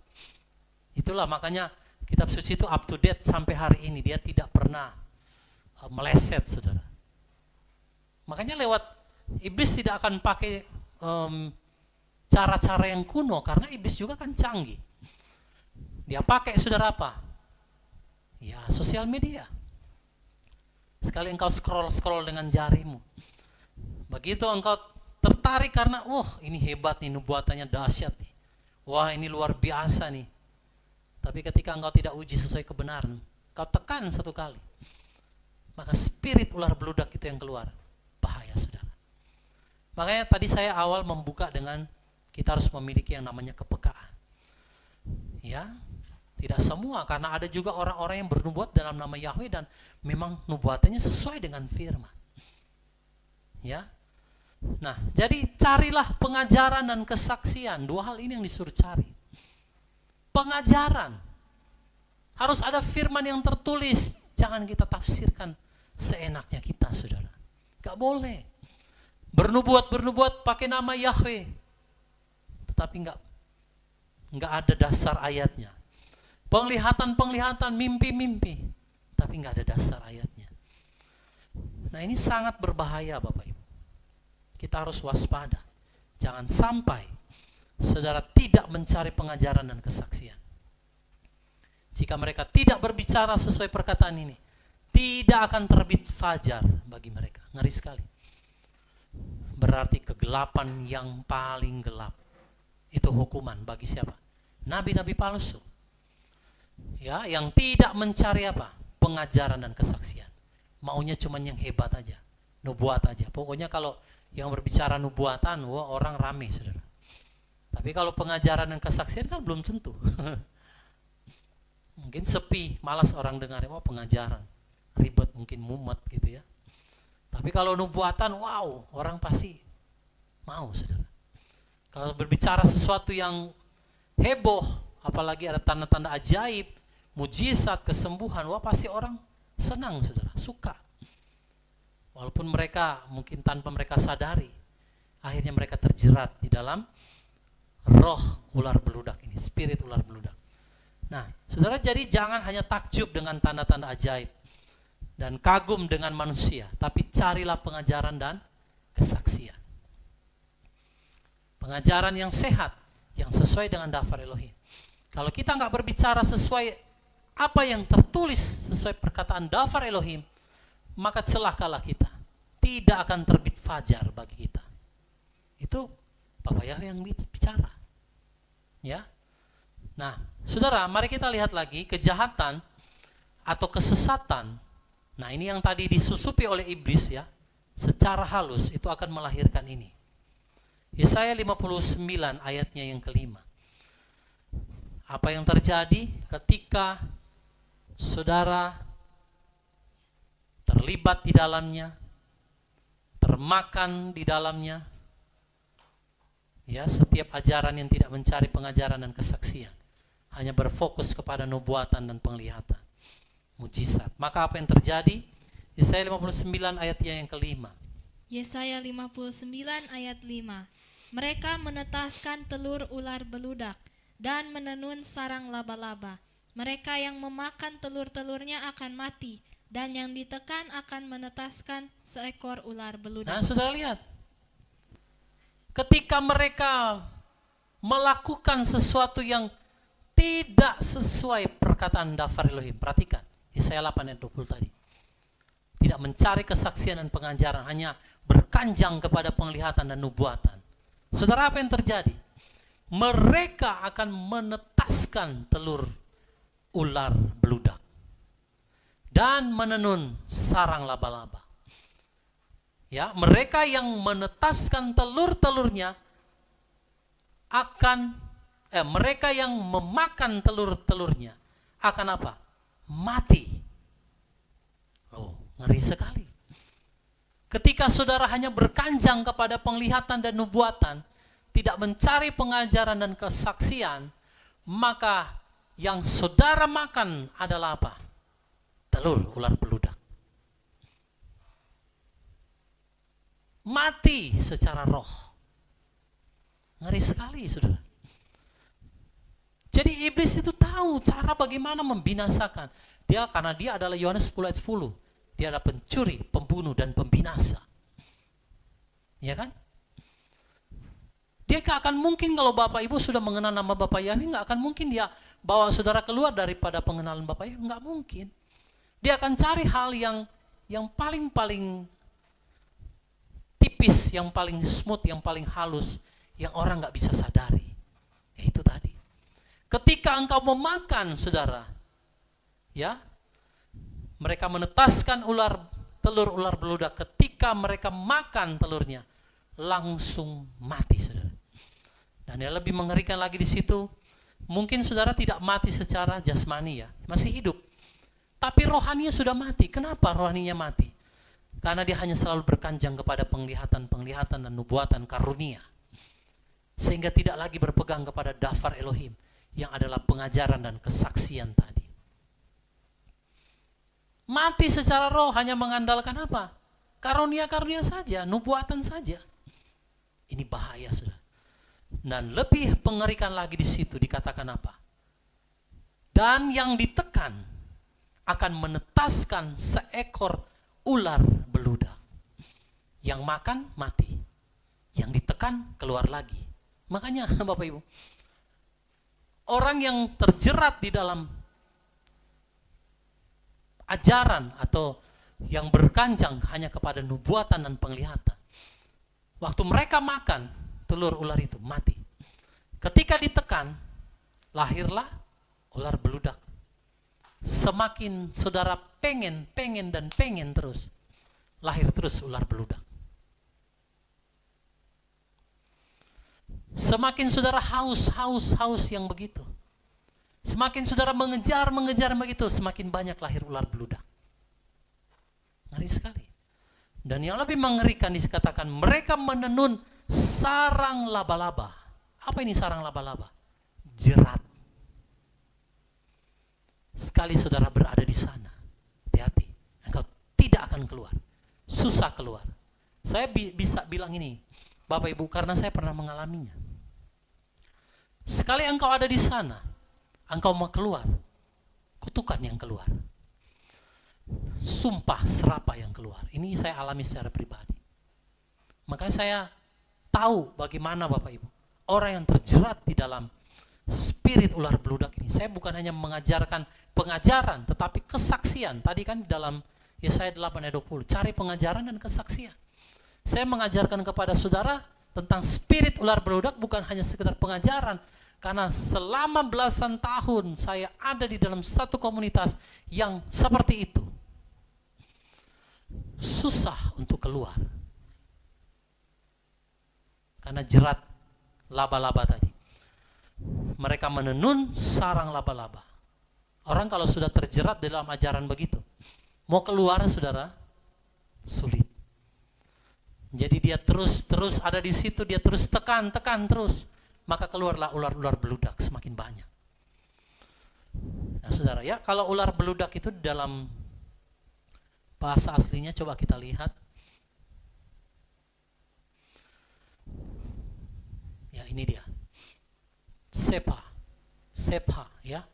Itulah makanya kitab suci itu up to date sampai hari ini. Dia tidak pernah meleset, saudara. Makanya lewat iblis tidak akan pakai cara-cara yang kuno, karena iblis juga kan canggih. Dia pakai, saudara, apa? Ya, sosial media. Sekali engkau scroll dengan jarimu, begitu engkau tertarik karena ini hebat nih, nubuatannya dahsyat nih, wah ini luar biasa nih. Tapi ketika engkau tidak uji sesuai kebenaran, kau tekan satu kali, maka spirit ular beludak itu yang keluar. Bahaya, saudara. Makanya tadi saya awal membuka dengan kita harus memiliki yang namanya kepekaan. Ya, tidak semua, karena ada juga orang-orang yang bernubuat dalam nama Yahweh dan memang nubuatannya sesuai dengan firman. Ya. Nah, jadi carilah pengajaran dan kesaksian. Dua hal ini yang disuruh cari. Pengajaran. Harus ada firman yang tertulis. Jangan kita tafsirkan seenaknya kita, saudara. Gak boleh. Bernubuat pakai nama Yahweh. Tetapi gak ada dasar ayatnya. Penglihatan, mimpi-mimpi. Tapi gak ada dasar ayatnya. Nah, ini sangat berbahaya, Bapak Ibu. Kita harus waspada. Jangan sampai saudara tidak mencari pengajaran dan kesaksian. Jika mereka tidak berbicara sesuai perkataan ini, tidak akan terbit fajar bagi mereka. Ngeri sekali. Berarti kegelapan yang paling gelap. Itu hukuman bagi siapa? Nabi-nabi palsu. Ya, yang tidak mencari apa? Pengajaran dan kesaksian. Maunya cuman yang hebat aja, nubuat aja. Pokoknya kalau yang berbicara nubuatan, orang rame, saudara. Tapi kalau pengajaran dan kesaksian kan belum tentu. Mungkin sepi, malas orang dengar. Pengajaran, ribet, mungkin mumet gitu ya. Tapi kalau nubuatan, orang pasti mau, saudara. Kalau berbicara sesuatu yang heboh, apalagi ada tanda-tanda ajaib, mujizat, kesembuhan, pasti orang senang saudara, suka. Walaupun mereka mungkin tanpa mereka sadari, akhirnya mereka terjerat di dalam roh ular beludak ini, spirit ular beludak. Nah, saudara, jadi jangan hanya takjub dengan tanda-tanda ajaib dan kagum dengan manusia, tapi carilah pengajaran dan kesaksian. Pengajaran yang sehat, yang sesuai dengan daftar Elohim. Kalau kita nggak berbicara sesuai apa yang tertulis sesuai perkataan daftar Elohim, maka celakalah kita. Tidak akan terbit fajar bagi kita. Itu Bapak Yahweh yang bicara. Ya. Nah, saudara, mari kita lihat lagi kejahatan atau kesesatan. Nah, ini yang tadi disusupi oleh iblis ya. Secara halus itu akan melahirkan ini. Yesaya 59 ayatnya yang kelima. Apa yang terjadi ketika saudara terlibat di dalamnya, termakan di dalamnya, ya, setiap ajaran yang tidak mencari pengajaran dan kesaksian, hanya berfokus kepada nubuatan dan penglihatan, mujizat. Maka apa yang terjadi? Yesaya 59 ayatnya yang kelima. Yesaya 59 ayat 5. Mereka menetaskan telur ular beludak dan menenun sarang laba-laba. Mereka yang memakan telur-telurnya akan mati, dan yang ditekan akan menetaskan seekor ular beludak. Nah, saudara lihat. Ketika mereka melakukan sesuatu yang tidak sesuai perkataan daftar Elohim. Perhatikan, Yesaya 8 ayat 20 tadi. Tidak mencari kesaksian dan pengajaran, hanya berkanjang kepada penglihatan dan nubuatan. Saudara, apa yang terjadi? Mereka akan menetaskan telur ular beludak dan menenun sarang laba-laba. Ya, mereka yang menetaskan telur-telurnya akan mereka yang memakan telur-telurnya akan apa? Mati. Oh, ngeri sekali. Ketika saudara hanya berkanjang kepada penglihatan dan nubuatan, tidak mencari pengajaran dan kesaksian, maka yang saudara makan adalah apa? Telur ular beludak. Mati secara roh. Ngeri sekali, saudara. Jadi iblis itu tahu cara bagaimana membinasakan. Karena dia adalah Yohanes 10 ayat 10. Dia adalah pencuri, pembunuh, dan pembinasa. Ya kan? Dia gak akan mungkin kalau Bapak Ibu sudah mengenal nama Bapak Yahweh, gak akan mungkin dia bawa saudara keluar daripada pengenalan Bapak Yahweh. Gak mungkin. Dia akan cari hal yang paling tipis, yang paling smooth, yang paling halus, yang orang gak bisa sadari. Ya, itu tadi. Ketika engkau memakan, saudara, ya, mereka menetaskan telur ular beludak. Ketika mereka makan telurnya, langsung mati, saudara. Dan yang lebih mengerikan lagi di situ, mungkin saudara tidak mati secara jasmani ya, masih hidup. Tapi rohaninya sudah mati. Kenapa rohaninya mati? Karena dia hanya selalu berkanjang kepada penglihatan dan nubuatan karunia. Sehingga tidak lagi berpegang kepada daftar Elohim, yang adalah pengajaran dan kesaksian tadi. Mati secara roh hanya mengandalkan apa? Karunia-karunia saja, nubuatan saja. Ini bahaya, saudara. Dan lebih mengerikan lagi di situ dikatakan apa? Dan yang ditekan akan menetaskan seekor ular beludak. Yang makan mati, yang ditekan keluar lagi. Makanya Bapak Ibu, orang yang terjerat di dalam ajaran atau yang berkanjang hanya kepada nubuatan dan penglihatan, waktu mereka makan telur ular itu mati. Ketika ditekan, lahirlah ular beludak. Semakin saudara pengen terus, lahir terus ular beludak. Semakin saudara haus yang begitu, semakin saudara mengejar begitu, semakin banyak lahir ular beludak. Ngeri sekali. Dan yang lebih mengerikan dikatakan mereka menenun sarang laba-laba. Apa ini sarang laba-laba? Jerat. Sekali saudara berada di sana, hati-hati. tidak akan keluar. Susah keluar. Saya bisa bilang ini, Bapak Ibu, karena saya pernah mengalaminya. Sekali engkau ada di sana, engkau mau keluar, kutukan yang keluar. Sumpah serapah yang keluar. Ini saya alami secara pribadi. Makanya saya tahu bagaimana Bapak Ibu, orang yang terjerat di dalam spirit ular beludak ini. Saya bukan hanya mengajarkan pengajaran, tetapi kesaksian. Tadi kan di dalam Yesaya 8 ayat 20, cari pengajaran dan kesaksian. Saya mengajarkan kepada saudara tentang spirit ular beludak bukan hanya sekedar pengajaran, karena selama belasan tahun saya ada di dalam satu komunitas yang seperti itu. Susah untuk keluar. Karena jerat laba-laba tadi. Mereka menenun sarang laba-laba. Orang kalau sudah terjerat dalam ajaran begitu, mau keluar saudara, sulit. Jadi dia terus ada di situ, dia terus tekan terus. Maka keluarlah ular-ular beludak semakin banyak. Nah saudara ya, kalau ular beludak itu dalam bahasa aslinya coba kita lihat. Ya ini dia. Sepha ya.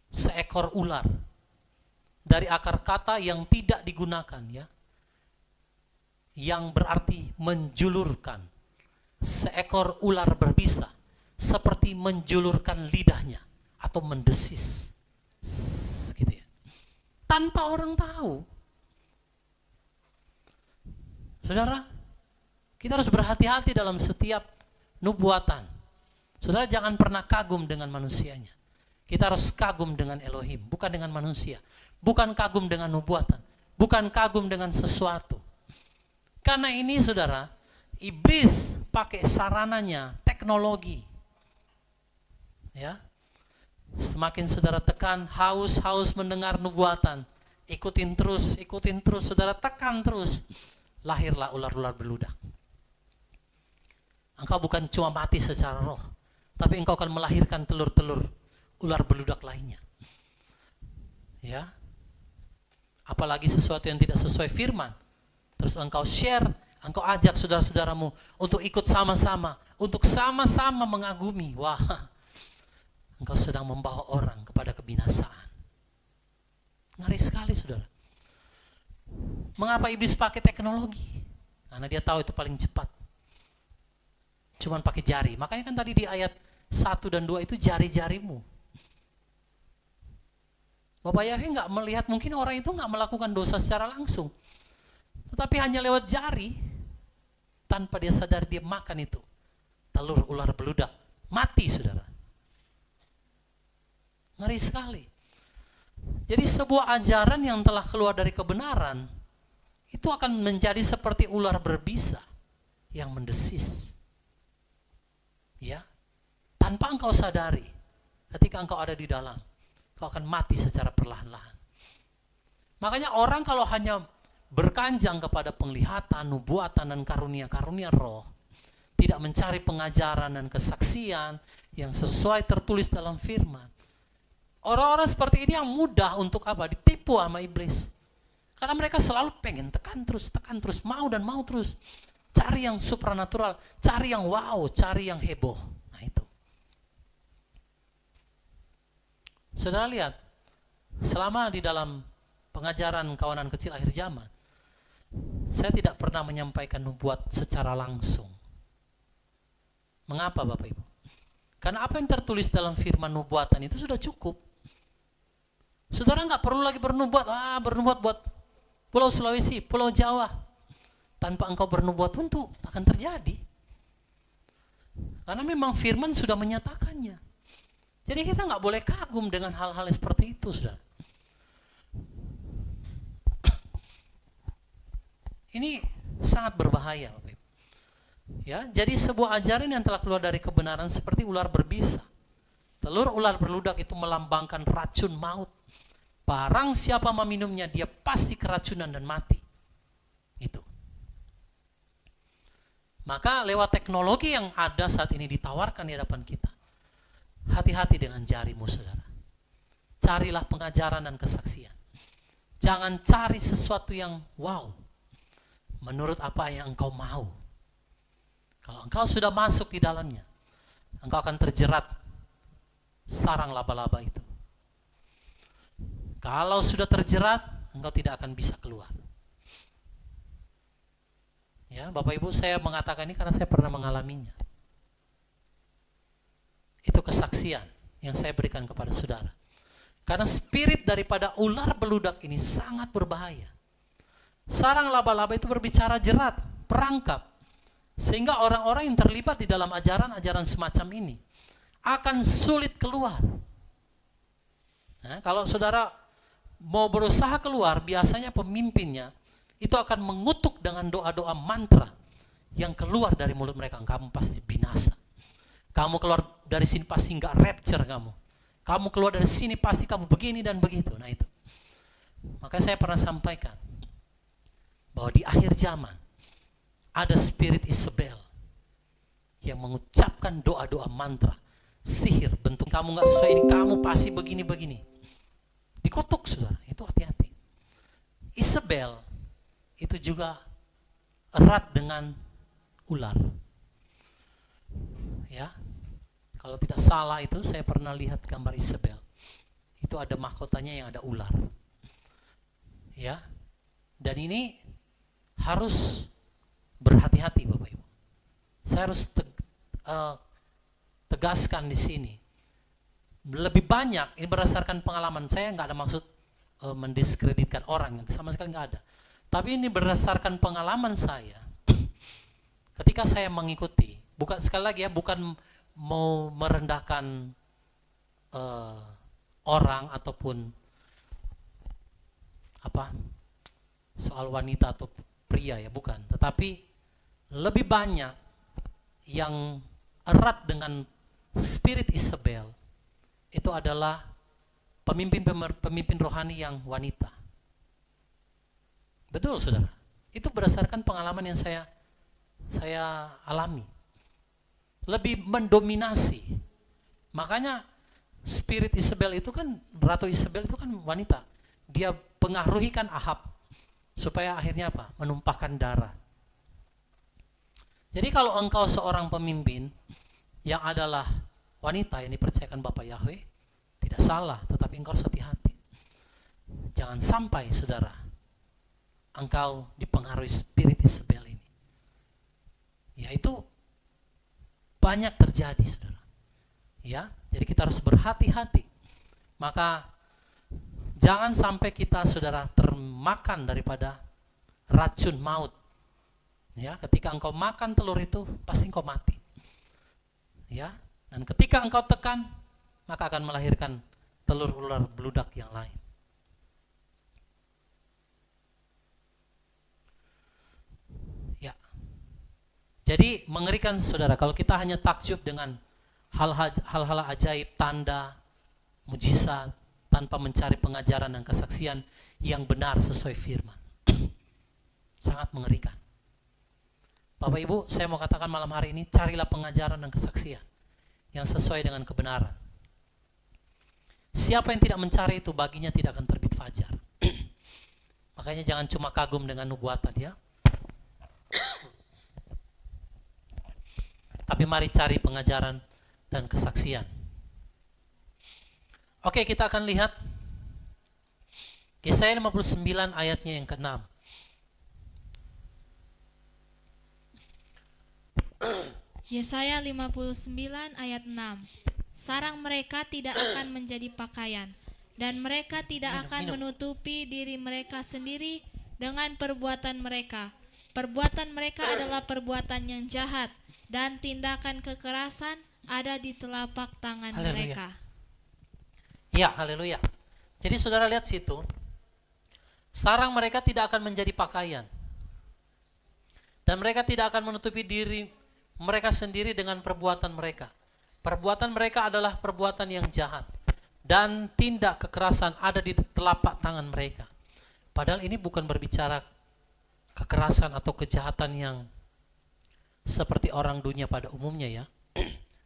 Seekor ular. Dari akar kata yang tidak digunakan ya. Yang berarti menjulurkan. Seekor ular berbisa seperti menjulurkan lidahnya atau mendesis. Gitu ya. Tanpa orang tahu. Saudara, kita harus berhati-hati dalam setiap nubuatan. Saudara jangan pernah kagum dengan manusianya. Kita harus kagum dengan Elohim, bukan dengan manusia. Bukan kagum dengan nubuatan, bukan kagum dengan sesuatu. Karena ini saudara, iblis pakai sarananya, teknologi. Ya. Semakin saudara tekan, haus mendengar nubuatan. Ikutin terus, saudara tekan terus. Lahirlah ular-ular beludak. Engkau bukan cuma mati secara roh, tapi engkau akan melahirkan telur-telur ular beludak lainnya. Ya. Apalagi sesuatu yang tidak sesuai firman. Terus engkau share, engkau ajak saudara-saudaramu untuk ikut sama-sama, untuk sama-sama mengagumi. Wah, engkau sedang membawa orang kepada kebinasaan. Ngeri sekali saudara. Mengapa iblis pakai teknologi? Karena dia tahu itu paling cepat. Cuman pakai jari. Makanya kan tadi di ayat 1 dan 2 itu jari-jarimu. Bapak Yahweh nggak melihat, mungkin orang itu nggak melakukan dosa secara langsung, tetapi hanya lewat jari. Tanpa dia sadar dia makan itu telur ular beludak, mati saudara. Ngeri sekali. Jadi sebuah ajaran yang telah keluar dari kebenaran itu akan menjadi seperti ular berbisa yang mendesis. Ya, tanpa engkau sadari, ketika engkau ada di dalam, kau akan mati secara perlahan-lahan. Makanya orang kalau hanya berkanjang kepada penglihatan, nubuatan, dan karunia-karunia roh, tidak mencari pengajaran dan kesaksian yang sesuai tertulis dalam firman, orang-orang seperti ini yang mudah untuk apa? Ditipu sama iblis. Karena mereka selalu pengen tekan terus, mau terus. Cari yang supranatural, cari yang wow, cari yang heboh. Nah itu. Saudara lihat, selama di dalam pengajaran kawanan kecil akhir zaman, saya tidak pernah menyampaikan nubuat secara langsung. Mengapa Bapak Ibu? Karena apa yang tertulis dalam firman nubuatan itu sudah cukup. Saudara nggak perlu lagi bernubuat buat Pulau Sulawesi, Pulau Jawa. Tanpa engkau bernubuat pun itu akan terjadi. Karena memang firman sudah menyatakannya. Jadi kita nggak boleh kagum dengan hal-hal seperti itu, saudara. Ini sangat berbahaya, Bapak Ibu. Ya, jadi sebuah ajaran yang telah keluar dari kebenaran seperti ular berbisa. Telur ular beludak itu melambangkan racun maut. Barang siapa meminumnya, dia pasti keracunan dan mati. Itu. Maka lewat teknologi yang ada saat ini ditawarkan di hadapan kita, hati-hati dengan jarimu saudara. Carilah pengajaran dan kesaksian. Jangan cari sesuatu yang wow, menurut apa yang engkau mau. Kalau engkau sudah masuk di dalamnya, engkau akan terjerat sarang laba-laba itu. Kalau sudah terjerat, engkau tidak akan bisa keluar. Ya, Bapak Ibu, saya mengatakan ini karena saya pernah mengalaminya. Itu kesaksian yang saya berikan kepada saudara. Karena spirit daripada ular beludak ini sangat berbahaya. Sarang laba-laba itu berbicara jerat, perangkap. Sehingga orang-orang yang terlibat di dalam ajaran-ajaran semacam ini akan sulit keluar. Nah, kalau saudara mau berusaha keluar, biasanya pemimpinnya itu akan mengutuk dengan doa-doa mantra yang keluar dari mulut mereka. Kamu pasti binasa. Kamu keluar dari sini pasti nggak rapture kamu. Kamu keluar dari sini pasti kamu begini dan begitu. Nah itu. Makanya saya pernah sampaikan bahwa di akhir zaman ada spirit Isabel yang mengucapkan doa-doa mantra, sihir, bentuk kamu nggak sesuai ini, kamu pasti begini-begini. Dikutuk saudara, itu hati-hati. Isabel itu juga erat dengan ular. Ya. Kalau tidak salah itu saya pernah lihat gambar Isabel. Itu ada mahkotanya yang ada ular. Ya. Dan ini harus berhati-hati Bapak Ibu. Saya harus tegaskan di sini. Lebih banyak, ini berdasarkan pengalaman saya, nggak ada maksud mendiskreditkan orang, sama sekali nggak ada. Tapi ini berdasarkan pengalaman saya. Ketika saya mengikuti, bukan sekali lagi ya, bukan mau merendahkan orang ataupun apa soal wanita atau pria ya, bukan. Tetapi lebih banyak yang erat dengan spirit Isabel itu adalah pemimpin rohani yang wanita. Betul saudara. Itu berdasarkan pengalaman yang saya alami. Lebih mendominasi. Makanya spirit Isabel itu kan, Ratu Isabel itu kan wanita. Dia pengaruhi kan Ahab supaya akhirnya apa? Menumpahkan darah. Jadi kalau engkau seorang pemimpin yang adalah wanita yang dipercayakan Bapak Yahweh, tidak salah, tetapi engkau harus hati-hati. Jangan sampai saudara engkau dipengaruhi spirit Isabel ini. Yaitu banyak terjadi saudara. Ya, jadi kita harus berhati-hati. Maka jangan sampai kita saudara termakan daripada racun maut. Ya, ketika engkau makan telur itu pasti engkau mati. Ya, dan ketika engkau tekan maka akan melahirkan telur ular beludak yang lain. Ya. Jadi mengerikan saudara kalau kita hanya takjub dengan hal-hal ajaib, tanda, mujizat tanpa mencari pengajaran dan kesaksian yang benar sesuai firman. Sangat mengerikan. Bapak Ibu, saya mau katakan malam hari ini, carilah pengajaran dan kesaksian yang sesuai dengan kebenaran. Siapa yang tidak mencari itu, baginya tidak akan terbit fajar. Makanya jangan cuma kagum dengan nubuatan ya. Tapi mari cari pengajaran dan kesaksian. Oke, kita akan lihat Yesaya 59 ayatnya yang ke-6. Yesaya 59 ayat 6. Sarang mereka tidak akan menjadi pakaian, dan mereka tidak akan menutupi diri mereka sendiri dengan perbuatan mereka. Perbuatan mereka adalah perbuatan yang jahat, dan tindakan kekerasan ada di telapak tangan mereka. Ya, haleluya. Jadi saudara lihat situ, sarang mereka tidak akan menjadi pakaian, dan mereka tidak akan menutupi diri mereka sendiri dengan perbuatan mereka. Perbuatan mereka adalah perbuatan yang jahat, dan tindak kekerasan ada di telapak tangan mereka. Padahal ini bukan berbicara kekerasan atau kejahatan yang seperti orang dunia pada umumnya ya.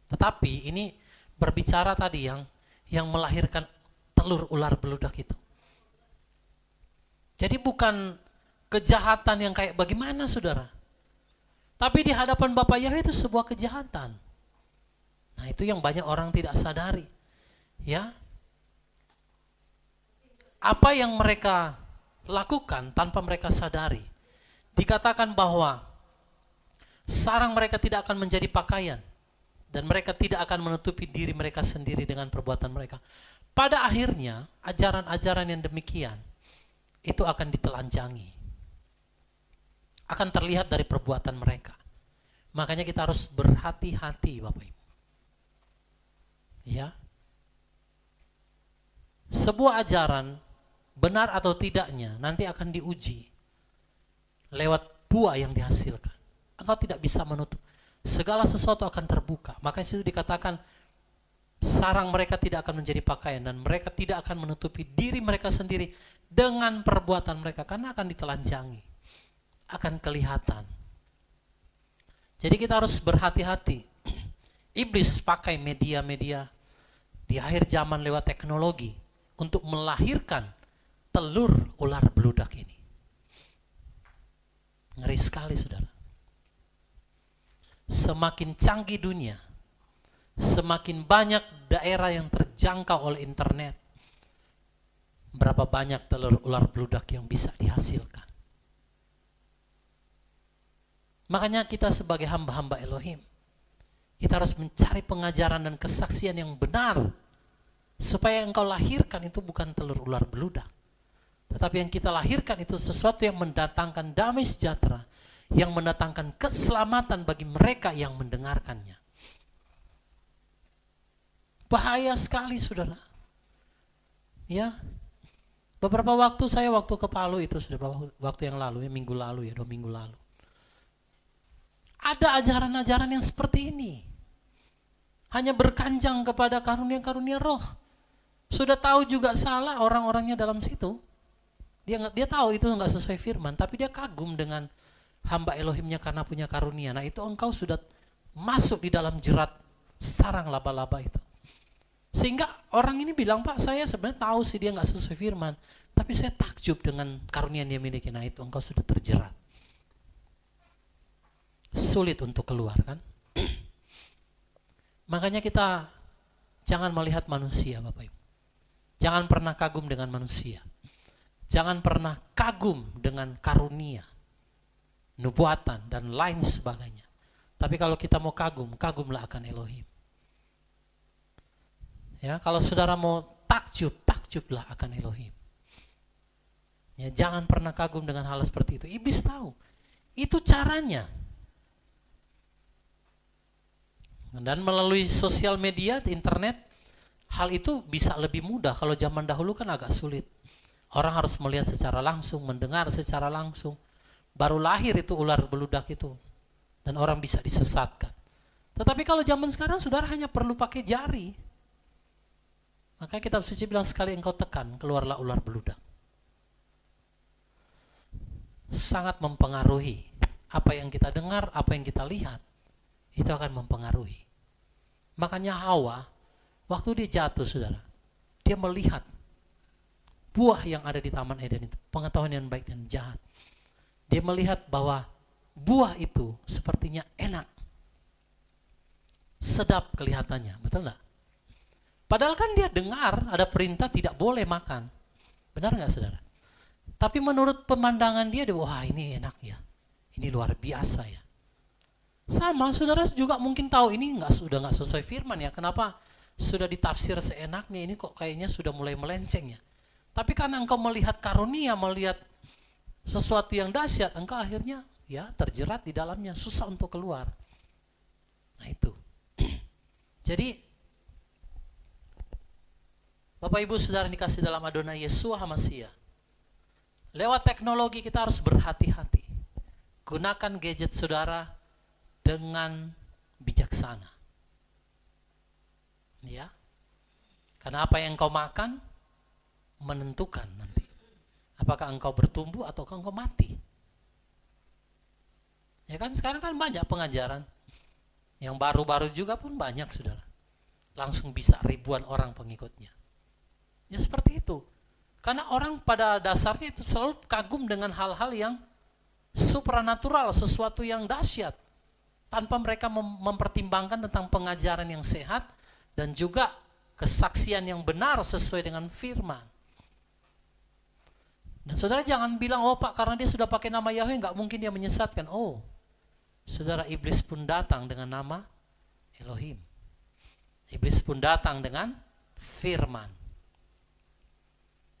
Tetapi ini berbicara tadi yang melahirkan telur ular beludak itu. Jadi bukan kejahatan yang kayak bagaimana saudara. Tapi di hadapan Bapa Yahweh itu sebuah kejahatan. Nah itu yang banyak orang tidak sadari. Ya, apa yang mereka lakukan tanpa mereka sadari. Dikatakan bahwa sarang mereka tidak akan menjadi pakaian. Dan mereka tidak akan menutupi diri mereka sendiri dengan perbuatan mereka. Pada akhirnya, ajaran-ajaran yang demikian, itu akan ditelanjangi. Akan terlihat dari perbuatan mereka. Makanya kita harus berhati-hati Bapak Ibu. Ya. Sebuah ajaran, benar atau tidaknya, nanti akan diuji. Lewat buah yang dihasilkan. Engkau tidak bisa menutup. Segala sesuatu akan terbuka. Makanya itu dikatakan sarang mereka tidak akan menjadi pakaian dan mereka tidak akan menutupi diri mereka sendiri dengan perbuatan mereka karena akan ditelanjangi. Akan kelihatan. Jadi kita harus berhati-hati. Iblis pakai media-media di akhir zaman lewat teknologi untuk melahirkan telur ular beludak ini. Ngeri sekali saudara. Semakin canggih dunia, semakin banyak daerah yang terjangkau oleh internet, berapa banyak telur ular beludak yang bisa dihasilkan. Makanya kita sebagai hamba-hamba Elohim, kita harus mencari pengajaran dan kesaksian yang benar, supaya yang engkau lahirkan itu bukan telur ular beludak, tetapi yang kita lahirkan itu sesuatu yang mendatangkan damai sejahtera, yang mendatangkan keselamatan bagi mereka yang mendengarkannya. Bahaya sekali saudara. Ya, beberapa waktu ke Palu itu sudah beberapa waktu yang lalu, minggu lalu 2 minggu lalu. Ada ajaran-ajaran yang seperti ini. Hanya berkanjang kepada karunia-karunia roh. Sudah tahu juga salah orang-orangnya dalam situ. Dia tahu itu enggak sesuai firman, tapi dia kagum dengan hamba Elohimnya karena punya karunia. Nah itu engkau sudah masuk di dalam jerat sarang laba-laba itu. Sehingga orang ini bilang, Pak saya sebenarnya tahu sih dia enggak sesuai firman, tapi saya takjub dengan karunia yang dia miliki. Nah itu engkau sudah terjerat. Sulit untuk keluar kan. Makanya kita jangan melihat manusia Bapak Ibu. Jangan pernah kagum dengan manusia. Jangan pernah kagum dengan karunia, nubuatan dan lain sebagainya. Tapi kalau kita mau kagum, kagumlah akan Elohim. Ya, kalau saudara mau takjub, takjublah akan Elohim. Ya, jangan pernah kagum dengan hal seperti itu. Iblis tahu. Itu caranya. Dan melalui sosial media, internet, hal itu bisa lebih mudah. Kalau zaman dahulu kan agak sulit. Orang harus melihat secara langsung, mendengar secara langsung. Baru lahir itu ular beludak itu. Dan orang bisa disesatkan. Tetapi kalau zaman sekarang saudara hanya perlu pakai jari. Maka kitab suci bilang sekali engkau tekan, keluarlah ular beludak. Sangat mempengaruhi. Apa yang kita dengar, apa yang kita lihat, itu akan mempengaruhi. Makanya Hawa, waktu dia jatuh saudara, dia melihat buah yang ada di Taman Eden itu, pengetahuan yang baik dan jahat. Dia melihat bahwa buah itu sepertinya enak, sedap kelihatannya, betul enggak? Padahal kan dia dengar ada perintah tidak boleh makan, benar enggak saudara? Tapi menurut pemandangan dia, wah ini enak ya, ini luar biasa ya. Sama saudara juga mungkin tahu ini sudah nggak sesuai firman ya, kenapa sudah ditafsir seenaknya, ini kok kayaknya sudah mulai melenceng ya. Tapi karena engkau melihat karunia, melihat sesuatu yang dahsyat, engkau akhirnya ya terjerat di dalamnya, susah untuk keluar. Nah itu. Jadi Bapak Ibu Saudara dikasih dalam Adonai Yeshua HaMashiach, lewat teknologi kita harus berhati-hati. Gunakan gadget saudara dengan bijaksana. Ya. Karena apa yang engkau makan menentukan nanti apakah engkau bertumbuh atau engkau mati. Ya kan sekarang kan banyak pengajaran yang baru-baru juga pun banyak saudara. Langsung bisa ribuan orang pengikutnya. Ya seperti itu. Karena orang pada dasarnya itu selalu kagum dengan hal-hal yang supranatural, sesuatu yang dahsyat, tanpa mereka mempertimbangkan tentang pengajaran yang sehat dan juga kesaksian yang benar sesuai dengan firman. Dan saudara jangan bilang, oh Pak, karena dia sudah pakai nama Yahweh nggak mungkin dia menyesatkan. Oh, saudara, iblis pun datang dengan nama Elohim. Iblis pun datang dengan firman.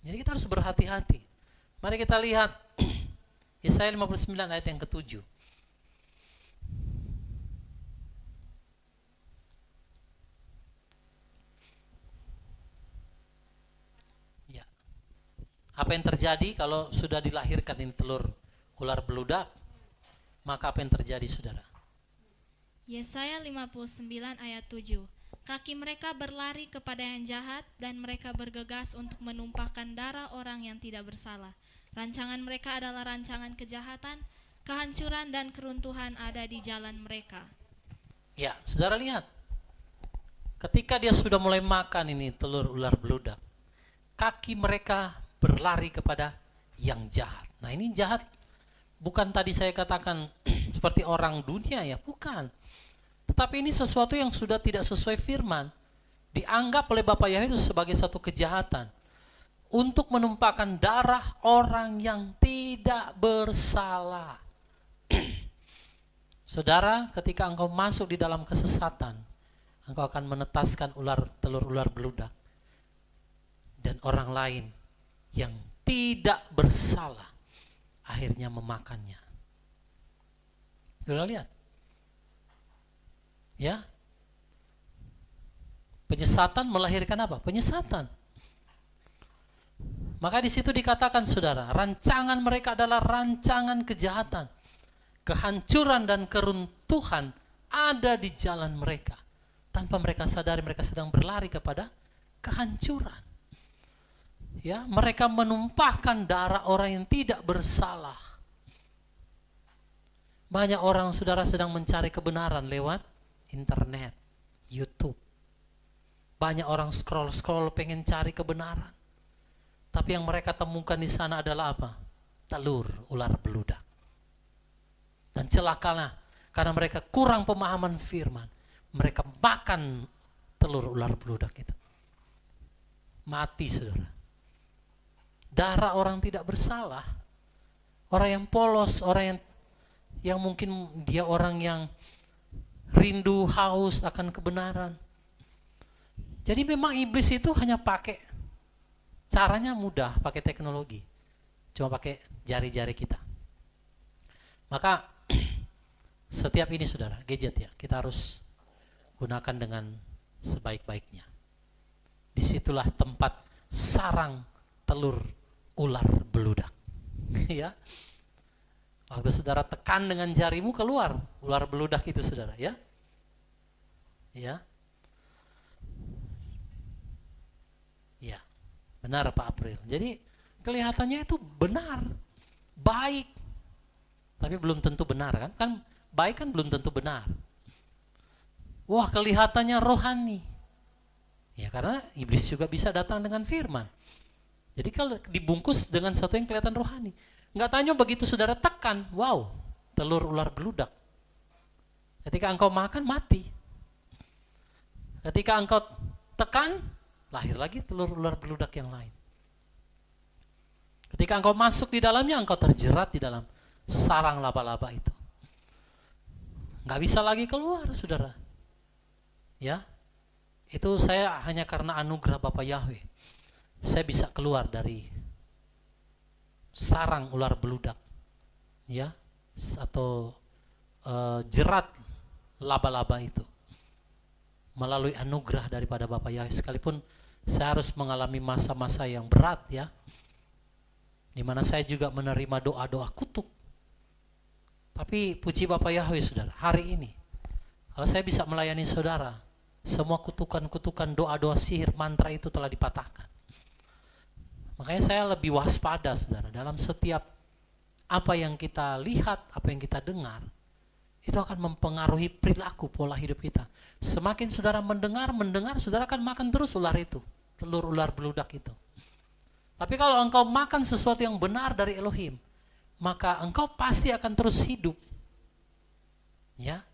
Jadi kita harus berhati-hati. Mari kita lihat Yesaya 59 ayat yang ke-7. Ya. Apa yang terjadi kalau sudah dilahirkan ini telur ular beludak? Maka apa yang terjadi, saudara? Yesaya 59 ayat 7. Kaki mereka berlari kepada yang jahat dan mereka bergegas untuk menumpahkan darah orang yang tidak bersalah. Rancangan mereka adalah rancangan kejahatan, kehancuran dan keruntuhan ada di jalan mereka. Ya, saudara lihat. Ketika dia sudah mulai makan ini telur ular beludak, kaki mereka berlari kepada yang jahat. Nah, ini jahat bukan tadi saya katakan seperti orang dunia ya, bukan. Tetapi ini sesuatu yang sudah tidak sesuai firman. Dianggap oleh Bapak Yahweh itu sebagai satu kejahatan. Untuk menumpahkan darah orang yang tidak bersalah. Saudara, ketika engkau masuk di dalam kesesatan, engkau akan menetaskan telur ular beludak. Dan orang lain yang tidak bersalah akhirnya memakannya. Sudah lihat? Ya, penyesatan melahirkan apa? Penyesatan. Maka di situ dikatakan, saudara, rancangan mereka adalah rancangan kejahatan, kehancuran dan keruntuhan ada di jalan mereka. Tanpa mereka sadari mereka sedang berlari kepada kehancuran. Ya, mereka menumpahkan darah orang yang tidak bersalah. Banyak orang, saudara, sedang mencari kebenaran lewat internet, YouTube. Banyak orang scroll pengen cari kebenaran. Tapi yang mereka temukan di sana adalah apa? Telur ular beludak. Dan celakalah karena mereka kurang pemahaman firman. Mereka makan telur ular beludak itu. Mati, saudara. Darah orang tidak bersalah. Orang yang polos, orang yang mungkin dia orang yang rindu, haus akan kebenaran. Jadi memang iblis itu hanya pakai, caranya mudah, pakai teknologi. Cuma pakai jari-jari kita. Maka setiap ini, saudara, gadget ya, kita harus gunakan dengan sebaik-baiknya. Disitulah tempat sarang telur ular beludak. Ya. Waktu saudara tekan dengan jarimu, keluar ular beludak itu, saudara, ya. Ya. Ya. Benar Pak April. Jadi kelihatannya itu benar, baik. Tapi belum tentu benar kan? Kan baik kan belum tentu benar. Wah, kelihatannya rohani. Ya, karena iblis juga bisa datang dengan firman. Jadi kalau dibungkus dengan sesuatu yang kelihatan rohani. Nggak tanya begitu saudara tekan, wow, telur ular beludak. Ketika engkau makan, mati. Ketika engkau tekan, lahir lagi telur ular beludak yang lain. Ketika engkau masuk di dalamnya, engkau terjerat di dalam sarang laba-laba itu. Nggak bisa lagi keluar, saudara. Ya, itu saya hanya karena anugerah Bapak Yahweh. Saya bisa keluar dari sarang ular beludak, ya, atau jerat laba-laba itu melalui anugerah daripada Bapak Yahweh. Sekalipun saya harus mengalami masa-masa yang berat, ya, di mana saya juga menerima doa-doa kutuk. Tapi puji Bapak Yahweh, saudara, hari ini kalau saya bisa melayani saudara, semua kutukan-kutukan, doa-doa sihir, mantra itu telah dipatahkan. Makanya saya lebih waspada, saudara, dalam setiap apa yang kita lihat, apa yang kita dengar, itu akan mempengaruhi perilaku, pola hidup kita. Semakin saudara mendengar, saudara akan makan terus ular itu, telur ular beludak itu. Tapi kalau engkau makan sesuatu yang benar dari Elohim, maka engkau pasti akan terus hidup. Ya.